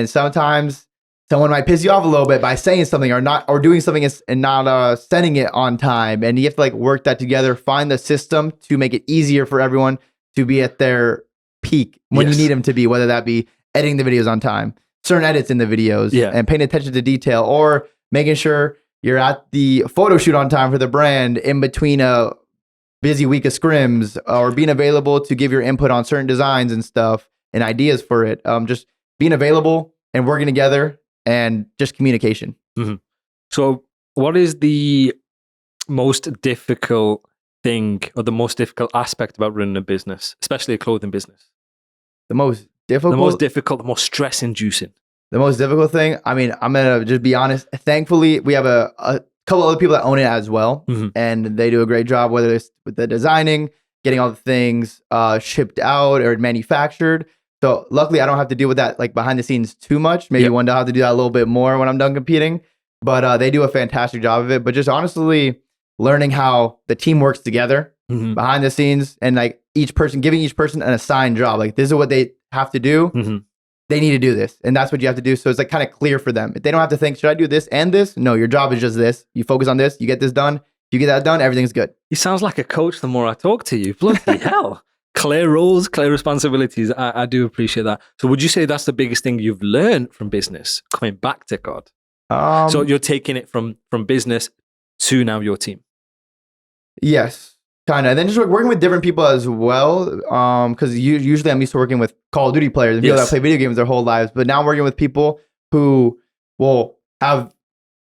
sometimes someone might piss you off a little bit by saying something or doing something and not sending it on time. And you have to like work that together, find the system to make it easier for everyone to be at their peak when you need them to be, whether that be editing the videos on time, certain edits in the videos, and paying attention to detail, or making sure you're at the photo shoot on time for the brand in between a busy week of scrims, or being available to give your input on certain designs and stuff and ideas for it. Just being available and working together and just communication. So what is the most difficult thing or the most difficult aspect about running a business, especially a clothing business? The most difficult, the most stress inducing. The most difficult thing, I mean, I'm going to just be honest. Thankfully, we have a couple other people that own it as well, and they do a great job, whether it's with the designing, getting all the things shipped out or manufactured. So luckily, I don't have to deal with that like behind the scenes too much. Maybe one day I'll have to do that a little bit more when I'm done competing. But they do a fantastic job of it. But just honestly, learning how the team works together behind the scenes, and like giving each person an assigned job. Like this is what they have to do. They need to do this, and that's what you have to do. So it's like kind of clear for them. They don't have to think, should I do this and this? No, your job is just this. You focus on this, you get this done. If you get that done, everything's good. He sounds like a coach the more I talk to you. Bloody hell. Clear roles, clear responsibilities. I do appreciate that. So would you say that's the biggest thing you've learned from business, coming back to CoD? So you're taking it from business to now your team? Yes. Kind of. And then just working with different people as well. Because usually I'm used to working with Call of Duty players and people that play video games their whole lives. But now I'm working with people who will have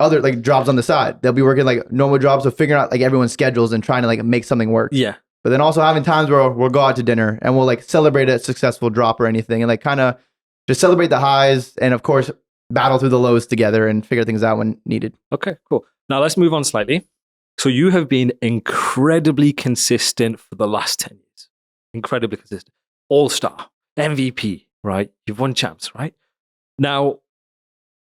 other like jobs on the side. They'll be working like normal jobs, so figuring out like everyone's schedules and trying to like make something work. Yeah. But then also having times where we'll go out to dinner and we'll like celebrate a successful drop or anything, and like kind of just celebrate the highs and of course battle through the lows together and figure things out when needed. Okay, cool. Now let's move on slightly. So you have been incredibly consistent for the last 10 years. Incredibly consistent. All-star, MVP, right? You've won champs, right? Now,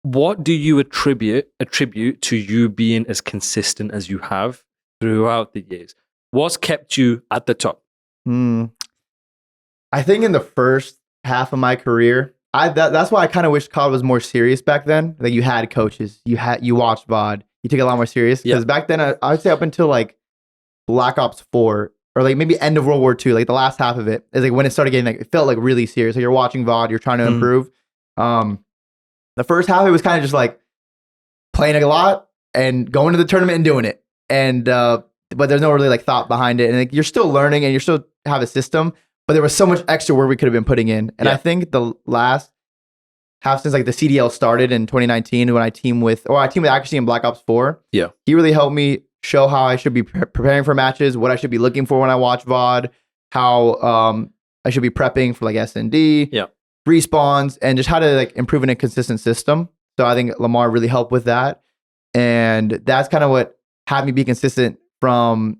What do you attribute to you being as consistent as you have throughout the years? What's kept you at the top? I think in the first half of my career, that's why I kind of wish COD was more serious back then. Like you had coaches, you watched VOD, you took it a lot more serious. Because back then, I would say up until like Black Ops 4 or like maybe end of World War II, like the last half of it is like when it started getting like it felt like really serious. Like you're watching VOD, you're trying to improve. The first half it was kind of just like playing a lot and going to the tournament and doing it. And but there's no really like thought behind it. And like, you're still learning and you still have a system, but there was so much extra work we could have been putting in. And I think the last half since like the CDL started in 2019 when I teamed with actually in Black Ops 4. Yeah. He really helped me show how I should be preparing for matches, what I should be looking for when I watch VOD, how I should be prepping for like S&D, respawns, and just how to like improve in a consistent system. So I think Lamar really helped with that. And that's kind of what had me be consistent from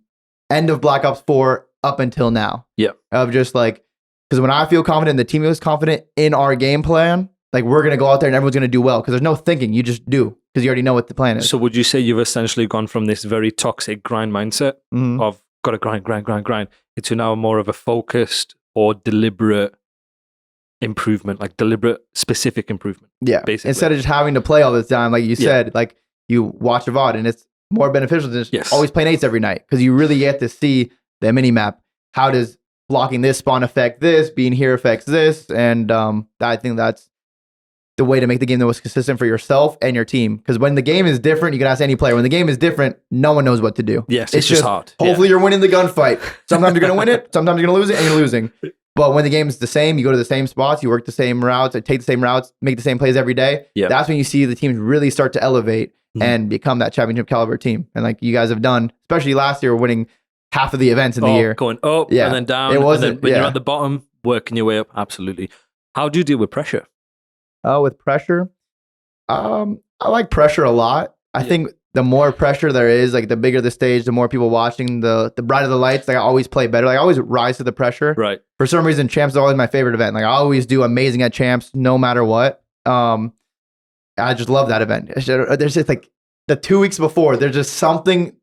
end of Black Ops 4 up until now. Yeah. Of just like, because when I feel confident, the team is confident in our game plan, like we're going to go out there and everyone's going to do well because there's no thinking. You just do because you already know what the plan is. So would you say you've essentially gone from this very toxic grind mindset of got to grind into now more of a focused or deliberate improvement, like deliberate specific improvement? Yeah. Basically. Instead of just having to play all the time, like you said, like you watch a VOD and it's more beneficial than just always playing 8s every night because you really get to see the mini map. How does blocking this spawn affect this? Being here affects this, and I think that's the way to make the game the most consistent for yourself and your team. Because when the game is different, you can ask any player. When the game is different, no one knows what to do. Yes, it's just hard. Hopefully, you're winning the gunfight. Sometimes you're going to win it. Sometimes you're going to lose it, and you're losing. But when the game is the same, you go to the same spots, you work the same routes, take the same routes, make the same plays every day. That's when you see the teams really start to elevate and become that championship caliber team. And like you guys have done, especially last year, winning half of the events in the year. Going up and then down. It wasn't, and then when you're at the bottom, working your way up. Absolutely. How do you deal with pressure? With pressure? I like pressure a lot. I think the more pressure there is, like the bigger the stage, the more people watching, the brighter the lights. Like I always play better. Like I always rise to the pressure. Right. For some reason, Champs is always my favorite event. Like I always do amazing at Champs, no matter what. I just love that event. There's just like the 2 weeks before, there's just something,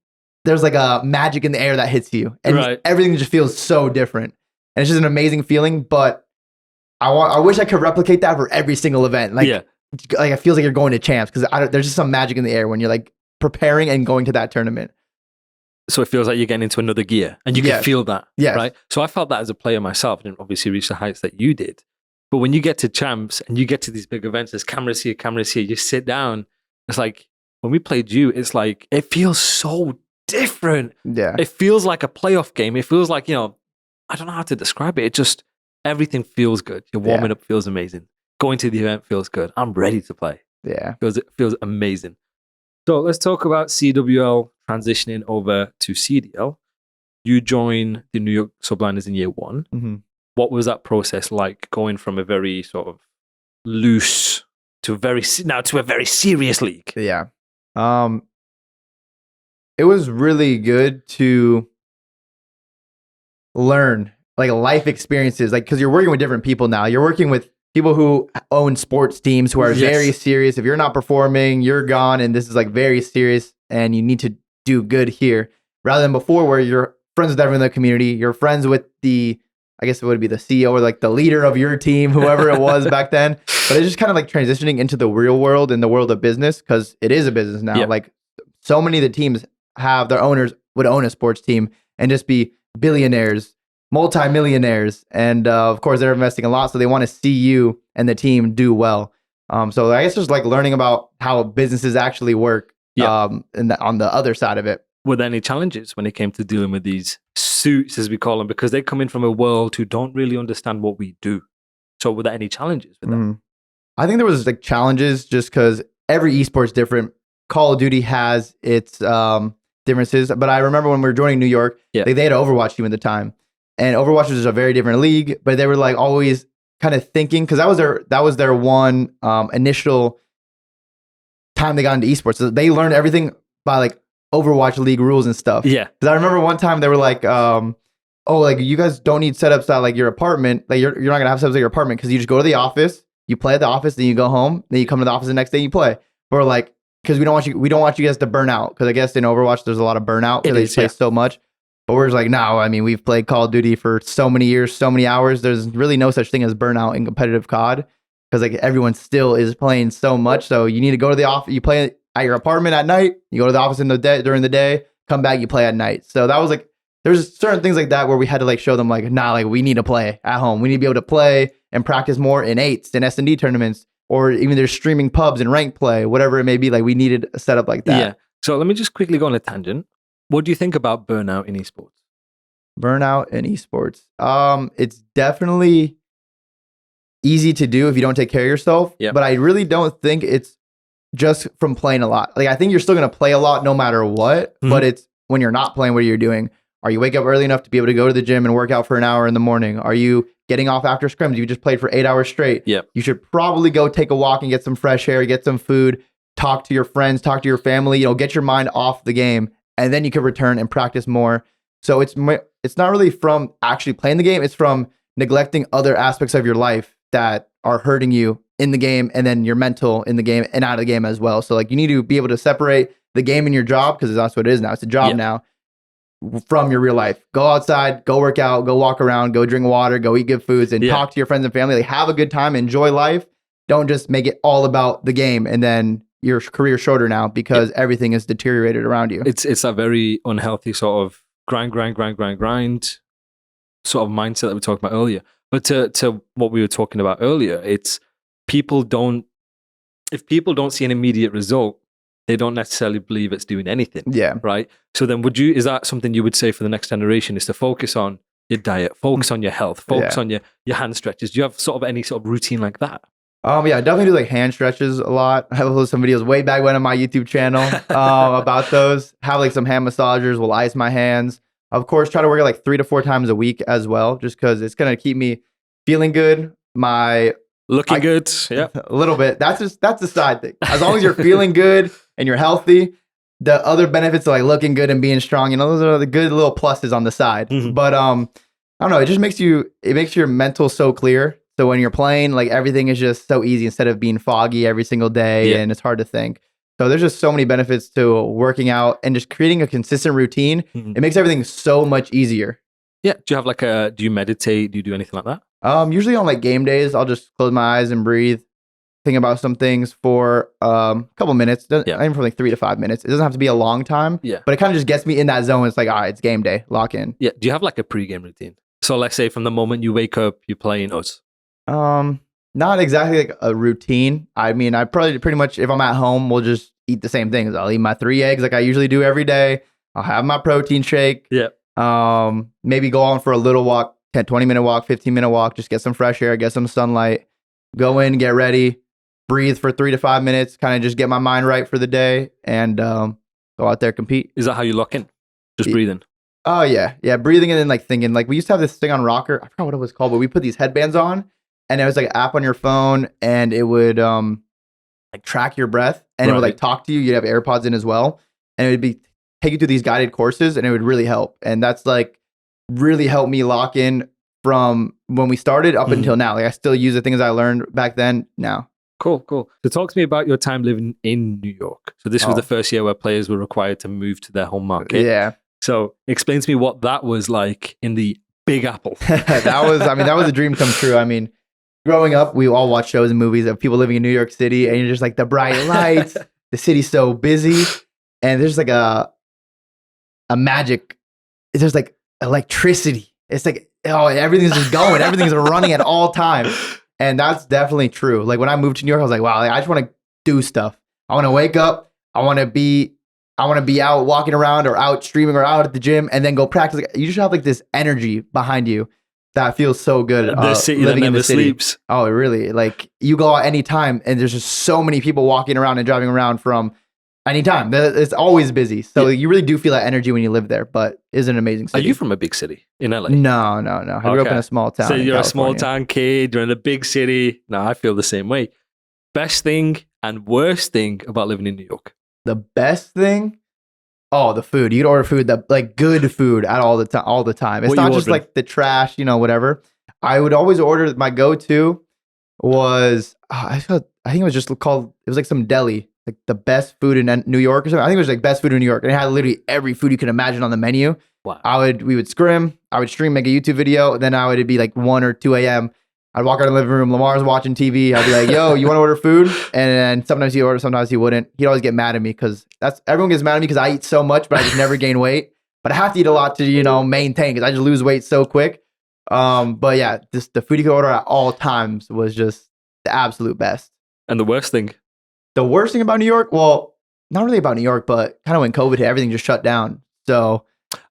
there's like a magic in the air that hits you. And everything just feels so different. And it's just an amazing feeling. But I wish I could replicate that for every single event. Like it feels like you're going to Champs because there's just some magic in the air when you're like preparing and going to that tournament. So it feels like you're getting into another gear and you can feel that. Right. So I felt that as a player myself. I didn't obviously reach the heights that you did. But when you get to Champs and you get to these big events, there's cameras here, you sit down. It's like when we played you, it's like it feels so different. Yeah. It feels like a playoff game. It feels like, I don't know how to describe it. It just, everything feels good. Your warming up feels amazing. Going to the event feels good. I'm ready to play. Yeah. It feels amazing. So let's talk about CWL transitioning over to CDL. You joined the New York Subliners in year 1. Mm-hmm. What was that process like going from a very sort of loose to a very serious league? Yeah. It was really good to learn like life experiences, like because you're working with different people now. You're working with people who own sports teams who are very serious. If you're not performing, you're gone, and this is like very serious, and you need to do good here. Rather than before, where you're friends with everyone in the community, you're friends with I guess it would be the CEO or like the leader of your team, whoever it was back then. But it's just kind of like transitioning into the real world and the world of business because it is a business now. Like so many of the teams have their owners would own a sports team and just be billionaires, multi-millionaires. And of course, they're investing a lot. So they want to see you and the team do well. So I guess just like learning about how businesses actually work on the other side of it. Were there any challenges when it came to dealing with these suits, as we call them, because they come in from a world who don't really understand what we do? So were there any challenges with that? I think there was like challenges just because every esports different. Call of Duty has its differences, but I remember when we were joining New York, they had an Overwatch team at the time, and Overwatch was a very different league, but they were like always kind of thinking because that was their one initial time they got into esports. So they learned everything by like Overwatch League rules and stuff. Yeah. Because I remember one time they were like, like you guys don't need setups at like your apartment. Like you're not gonna have setups at your apartment because you just go to the office, You play at the office, then you go home, then you come to the office the next day, you play. Or like, because we don't want you guys to burn out. Because I guess in Overwatch there's a lot of burnout because they play so much. But we're just like, no, I mean, we've played Call of Duty for so many years, so many hours. There's really no such thing as burnout in competitive COD because like everyone still is playing so much. So you need to go to the office. You play at your apartment at night. You go to the office during the day. Come back, you play at night. So that was like, there's certain things like that where we had to like show them like, nah, like we need to play at home. We need to be able to play and practice more in 8s and S&D tournaments, or even there's streaming pubs and ranked play, whatever it may be. Like we needed a setup like that. Yeah. So let me just quickly go on a tangent. What do you think about burnout in esports? Burnout in esports. It's definitely easy to do if you don't take care of yourself. Yep. But I really don't think it's just from playing a lot. Like I think you're still gonna play a lot no matter what. Mm-hmm. But it's when you're not playing, what you're doing. Are you wake up early enough to be able to go to the gym and work out for an hour in the morning? Are you getting off after scrims? You just played for 8 hours straight. Yep. You should probably go take a walk and get some fresh air, get some food, talk to your friends, talk to your family, get your mind off the game, and then you can return and practice more. So it's not really from actually playing the game, it's from neglecting other aspects of your life that are hurting you in the game, and then your mental in the game and out of the game as well. So like you need to be able to separate the game and your job, because that's what it is now. It's a job now, from your real life. Go outside, go work out, go walk around, go drink water, go eat good foods, and talk to your friends and family. Like have a good time, enjoy life. Don't just make it all about the game and then your career's shorter now because everything is deteriorated around you. It's a very unhealthy sort of grind sort of mindset that we talked about earlier. But to what we were talking about earlier, it's if people don't see an immediate result, they don't necessarily believe it's doing anything. Yeah. Right. So then is that something you would say for the next generation, is to focus on your diet, focus on your health, focus on your hand stretches? Do you have sort of any sort of routine like that? Yeah, I definitely do like hand stretches a lot. I have some videos way back when on my YouTube channel about those. Have like some hand massagers, will ice my hands. Of course, try to work it like 3 to 4 times a week as well, just because it's gonna keep me feeling good. Looking good, yeah, a little bit. That's the side thing. As long as you're feeling good and you're healthy, the other benefits of like looking good and being strong, those are the good little pluses on the side. Mm-hmm. But I don't know. It just makes your mental so clear. So when you're playing, like everything is just so easy instead of being foggy every single day and it's hard to think. So there's just so many benefits to working out and just creating a consistent routine. Mm-hmm. It makes everything so much easier. Yeah. Do you have do you meditate? Do you do anything like that? Usually on like game days, I'll just close my eyes and breathe, think about some things for a couple minutes. Even for like 3 to 5 minutes. It doesn't have to be a long time. Yeah. But it kind of just gets me in that zone. It's like, all right, it's game day. Lock in. Yeah. Do you have like a pre-game routine? So let's say from the moment you wake up, you're playing us. Not exactly like a routine. I mean, I probably pretty much, if I'm at home, we'll just eat the same things. I'll eat my 3 eggs like I usually do every day. I'll have my protein shake. Yeah. Maybe go on for a little walk, 10, 20-minute walk, 15-minute walk, just get some fresh air, get some sunlight, go in, get ready, breathe for 3 to 5 minutes, kind of just get my mind right for the day, and go out there, compete. Is that how you lock in? Just breathing? Oh, yeah. Yeah, breathing and then like thinking. Like we used to have this thing on Rocker. I forgot what it was called, but we put these headbands on. And it was like an app on your phone, and it would like track your breath, and it would like talk to you. You'd have AirPods in as well, and it would take you through these guided courses, and it would really help. And that's like really helped me lock in from when we started up until now. Like I still use the things I learned back then now. Cool. So talk to me about your time living in New York. So this was the first year where players were required to move to their home market. Yeah. So explain to me what that was like in the Big Apple. that was a dream come true. I mean, growing up, we all watch shows and movies of people living in New York City, and you're just like the bright lights, the city's so busy, and there's like a magic. There's like electricity. It's like everything's just going, everything's running at all times, and that's definitely true. Like when I moved to New York, I was like, wow, I just want to do stuff. I want to wake up. I want to be out walking around or out streaming or out at the gym, and then go practice. You just have like this energy behind you. That feels so good. The city living that never sleeps. Oh, really? Like you go out anytime, and there's just so many people walking around and driving around from anytime. It's always busy. So you really do feel that energy when you live there. But it's an amazing city. Are you from a big city in LA? No. I grew up in a small town. So you're a small town kid. You're in a big city. No, I feel the same way. Best thing and worst thing about living in New York? The best thing. Oh, the food. You'd order food like good food all the time. It's not just like the trash, whatever. I would always order my go-to was I think it was just called, it was like some deli, like the best food in New York or something. I think it was like best food in New York, and it had literally every food you could imagine on the menu. Wow. We would scrim, I would stream, make a YouTube video, then it'd be like 1 or 2 a.m. I'd walk out of the living room, Lamar's watching TV. I'd be like, yo, you want to order food? And then sometimes he'd order, sometimes he wouldn't. He'd always get mad at me because everyone gets mad at me because I eat so much, but I just never gain weight. But I have to eat a lot to, maintain, because I just lose weight so quick. But yeah, just the food you could order at all times was just the absolute best. And the worst thing? The worst thing about New York, well, not really about New York, but kind of when COVID hit, everything just shut down. So,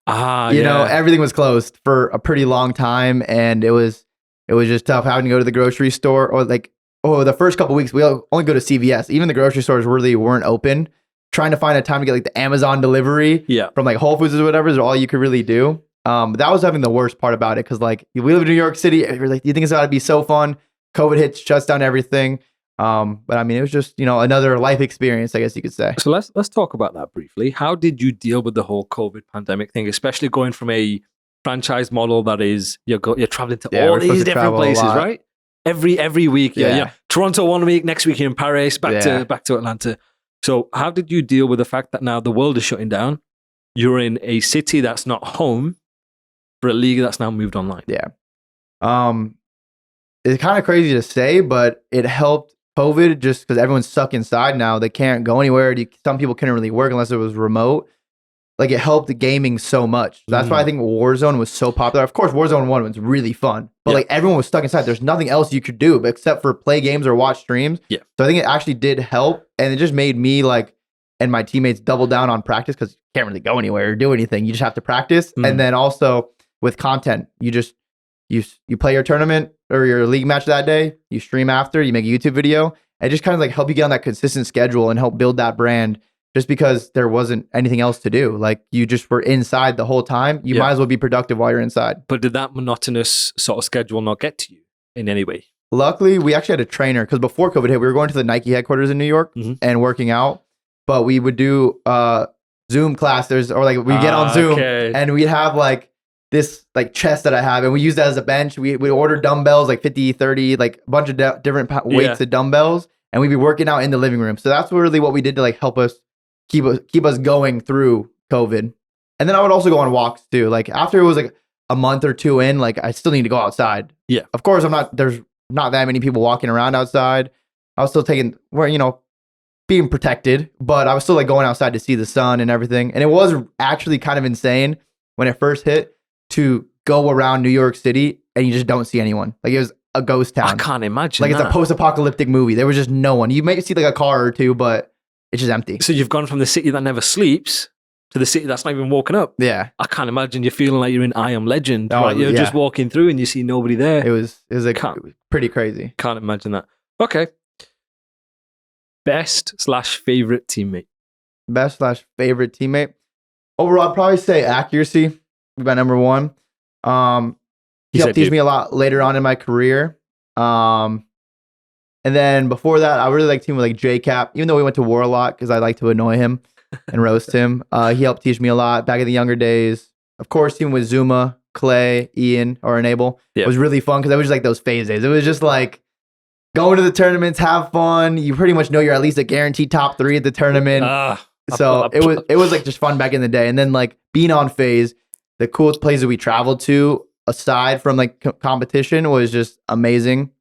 everything was closed for a pretty long time, and it was just tough having to go to the grocery store, or the first couple weeks we only go to CVS. Even the grocery stores really weren't open. Trying to find a time to get like the Amazon delivery from like Whole Foods or whatever is all you could really do. But that was having the worst part about it, because like we live in New York City, you're like, you think it's got to be so fun. COVID hits, shuts down everything. But I mean, it was just another life experience, I guess you could say. So let's talk about that briefly. How did you deal with the whole COVID pandemic thing, especially going from a franchise model that is you're traveling to all these different places, right? Every week, Toronto 1 week, next week you're in Paris, back to Atlanta. So how did you deal with the fact that now the world is shutting down? You're in a city that's not home for a league that's now moved online. Yeah. It's kind of crazy to say, but it helped COVID just because everyone's stuck inside now. They can't go anywhere. Some people couldn't really work unless it was remote. Like, it helped the gaming so much. That's why I think Warzone was so popular. Of course, Warzone 1 was really fun, but like everyone was stuck inside. There's nothing else you could do except for play games or watch streams. Yeah. So I think it actually did help, and it just made me and my teammates double down on practice, because you can't really go anywhere or do anything. You just have to practice. And then also with content, you play your tournament or your league match that day, you stream after, you make a YouTube video, and just kind of like help you get on that consistent schedule and help build that brand, just because there wasn't anything else to do. Like, you just were inside the whole time. You might as well be productive while you're inside. But did that monotonous sort of schedule not get to you in any way? Luckily, we actually had a trainer, because before COVID hit, we were going to the Nike headquarters in New York and working out, but we would do Zoom class. We get on Zoom and we'd have like this like chest that I have, and we use that as a bench. We order dumbbells, like 50, 30, like a bunch of different weights of dumbbells, and we'd be working out in the living room. So that's really what we did to like help us keep us going through COVID. And then I would also go on walks too. Like, after it was like a month or two in, like, I still need to go outside. Yeah. Of course, there's not that many people walking around outside. I was still being protected, but I was still like going outside to see the sun and everything. And it was actually kind of insane when it first hit to go around New York City and you just don't see anyone. Like, it was a ghost town. I can't imagine. Like, it's a post-apocalyptic movie. There was just no one. You might see like a car or two, but it's just empty. So you've gone from the city that never sleeps to the city that's not even woken up. Yeah. I can't imagine you're feeling like you're in I Am Legend. Right? You're just walking through and you see nobody there. It was like pretty crazy. Can't imagine that. Okay. Best/favorite teammate. Best/favorite teammate. Overall, I'd probably say accuracy would be my number one. He helped teach me a lot later on in my career. And then before that, I really like teaming with like J-Cap, even though we went to war a lot because I like to annoy him and roast him. He helped teach me a lot back in the younger days. Of course, teaming with Zuma, Clay, Ian, or Enable was really fun because it was just like those phase days. It was just like going to the tournaments, have fun. You pretty much know you're at least a guaranteed top 3 at the tournament. So it was like just fun back in the day. And then like being on phase, the coolest places we traveled to aside from like competition was just amazing.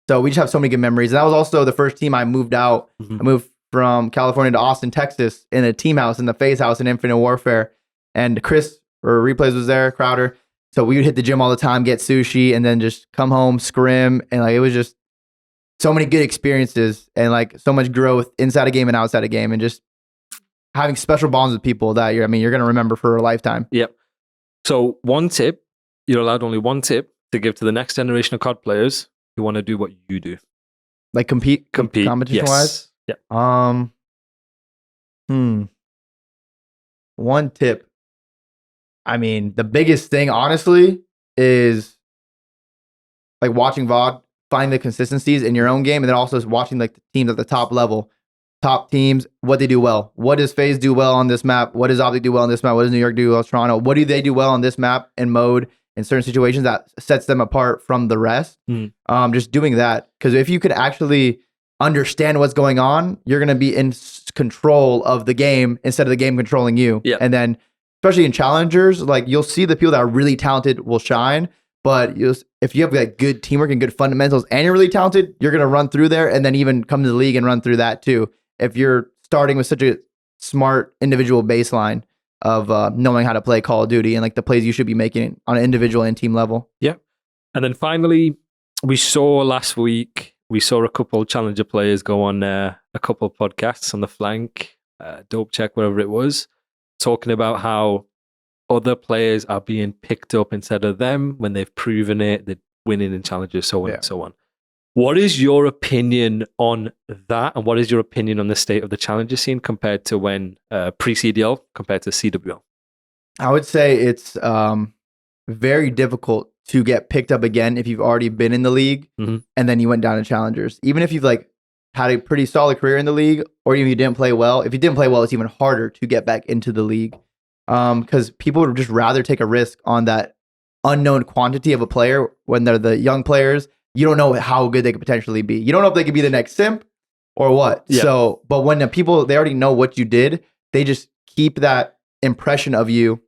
So we just have so many good memories. And that was also the first team I moved out. I moved from California to Austin, Texas in a team house in the phase house in Infinite Warfare. And Chris or Replays was there, Crowder. So we would hit the gym all the time, get sushi, and then just come home, scrim. And like, it was just so many good experiences and like so much growth inside a game and outside a game, and just having special bonds with people that you're going to remember for a lifetime. Yep. So one tip, you're allowed only one tip to give to the next generation of COD players who want to do what you do. Like compete competition wise? Yeah. One tip. I mean, the biggest thing, honestly, is like watching VOD, find the consistencies in your own game, and then also watching like the teams at the top level. Top teams, what they do well. What does FaZe do well on this map? What does Optic do well on this map? What does New York do well? Toronto? What do they do well on this map and mode? in certain situations that sets them apart from the rest. Just doing that, because if you could actually understand what's going on, you're going to be in control of the game instead of the game controlling you. Yeah. And then especially in challengers, like you'll see the people that are really talented will shine, but if you have like good teamwork and good fundamentals and you're really talented, you're going to run through there and then even come to the league and run through that too. If you're starting with such a smart individual baseline of knowing how to play Call of Duty and like the plays you should be making on an individual and team level. Yeah. And then finally, we saw last week, a couple challenger players go on a couple podcasts on the flank, Dope Check, whatever it was, talking about how other players are being picked up instead of them when they've proven it, they're winning in challenges, so on and so on. What is your opinion on that? And what is your opinion on the state of the challenger scene compared to when pre-CDL compared to CWL? I would say it's very difficult to get picked up again if you've already been in the league and then you went down to challengers. Even if you've like had a pretty solid career in the league, or even if you didn't play well. If you didn't play well, it's even harder to get back into the league because people would just rather take a risk on that unknown quantity of a player when they're the young players. You don't know how good they could potentially be. You don't know if they could be the next simp or what. Yeah. So, but when the people, they already know what you did, they just keep that impression of you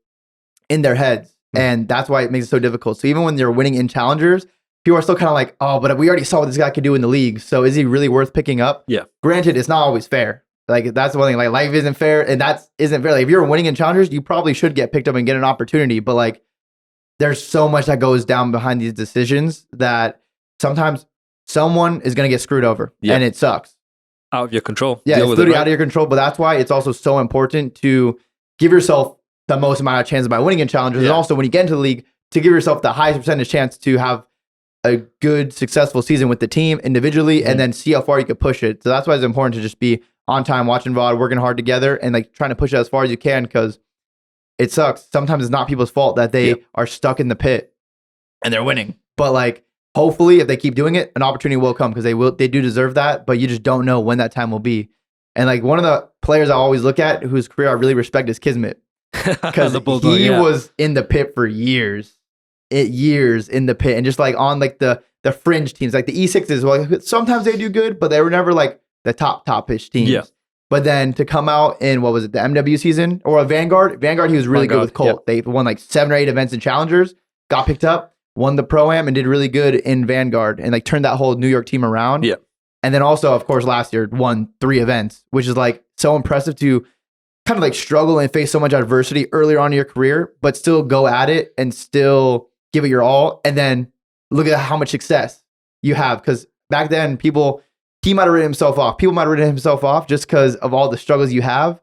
in their heads. And that's why it makes it so difficult. So even when you're winning in challengers, people are still kind of like, oh, but we already saw what this guy could do in the league. So is he really worth picking up? Yeah. Granted, it's not always fair. Like that's the one thing, like life isn't fair. And that isn't fair. Like if you're winning in challengers, you probably should get picked up and get an opportunity. But like there's so much that goes down behind these decisions that sometimes someone is going to get screwed over and it sucks. Out of your control. Yeah, it's literally out of your control. But that's why it's also so important to give yourself the most amount of chances by winning in challengers. And also when you get into the league, to give yourself the highest percentage chance to have a good, successful season with the team individually and then see how far you could push it. So that's why it's important to just be on time, watching VOD, working hard together and like trying to push it as far as you can because it sucks. Sometimes it's not people's fault that they are stuck in the pit and they're winning. But like, hopefully if they keep doing it, an opportunity will come because they do deserve that, but you just don't know when that time will be. And like one of the players I always look at whose career I really respect is Kismet. Because he was in the pit for years in the pit and just like on like the fringe teams, like the E6s. Well, sometimes they do good, but they were never like the top-ish teams. Yeah. But then to come out in, what was it, the MW season or a Vanguard, he was really good with Colt. They won like 7 or 8 events in challengers, got picked up, won the Pro-Am and did really good in Vanguard and like turned that whole New York team around. Yeah. And then also, of course, last year won 3 events, which is like so impressive to kind of like struggle and face so much adversity earlier on in your career, but still go at it and still give it your all. And then look at how much success you have. Because back then, he might have written himself off. People might have written himself off just because of all the struggles you have.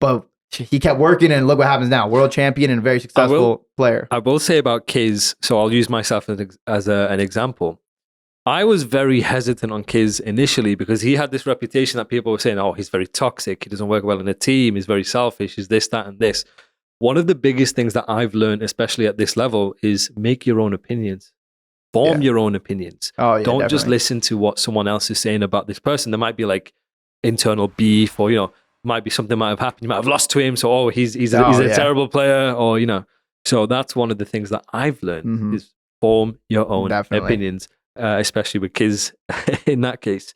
But he kept working and look what happens now. World champion and a very successful player. I will say about Kiz, so I'll use myself as an example. I was very hesitant on Kiz initially because he had this reputation that people were saying, oh, he's very toxic. He doesn't work well in a team. He's very selfish. He's this, that, and this. One of the biggest things that I've learned, especially at this level, is make your own opinions. Form your own opinions. Oh, yeah, don't just listen to what someone else is saying about this person. There might be like internal beef or, might be something might have happened. You might have lost to him. So, he's a terrible player or, So that's one of the things that I've learned is form your own opinions. Especially with Kiz in that case.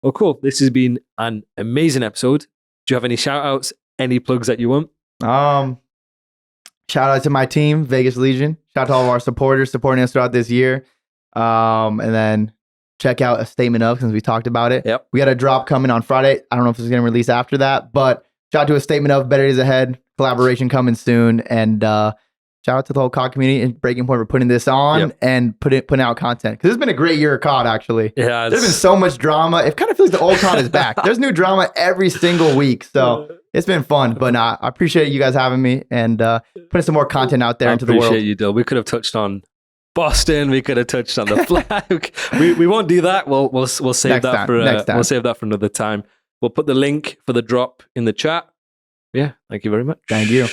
Well, cool. This has been an amazing episode. Do you have any shout outs, any plugs that you want? Shout out to my team, Vegas Legion. Shout out to all of our supporters supporting us throughout this year. And then check out A Statement Of, since we talked about it. Yep. We got a drop coming on Friday. I don't know if it's going to release after that, but shout out to A Statement Of, Better Days Ahead, collaboration coming soon. And shout out to the whole COD community and Breaking Point for putting this on and putting out content. Because it's been a great year of COD, actually. Yeah, there's been so much drama. It kind of feels like the old COD is back. There's new drama every single week. So it's been fun. But I appreciate you guys having me and putting some more content out there into the world. I appreciate you, Dill. We could have touched on Boston. We could have touched on the flag. we won't do that. We'll save that for we'll save that for another time. We'll put the link for the drop in the chat. Yeah, thank you very much. Thank you.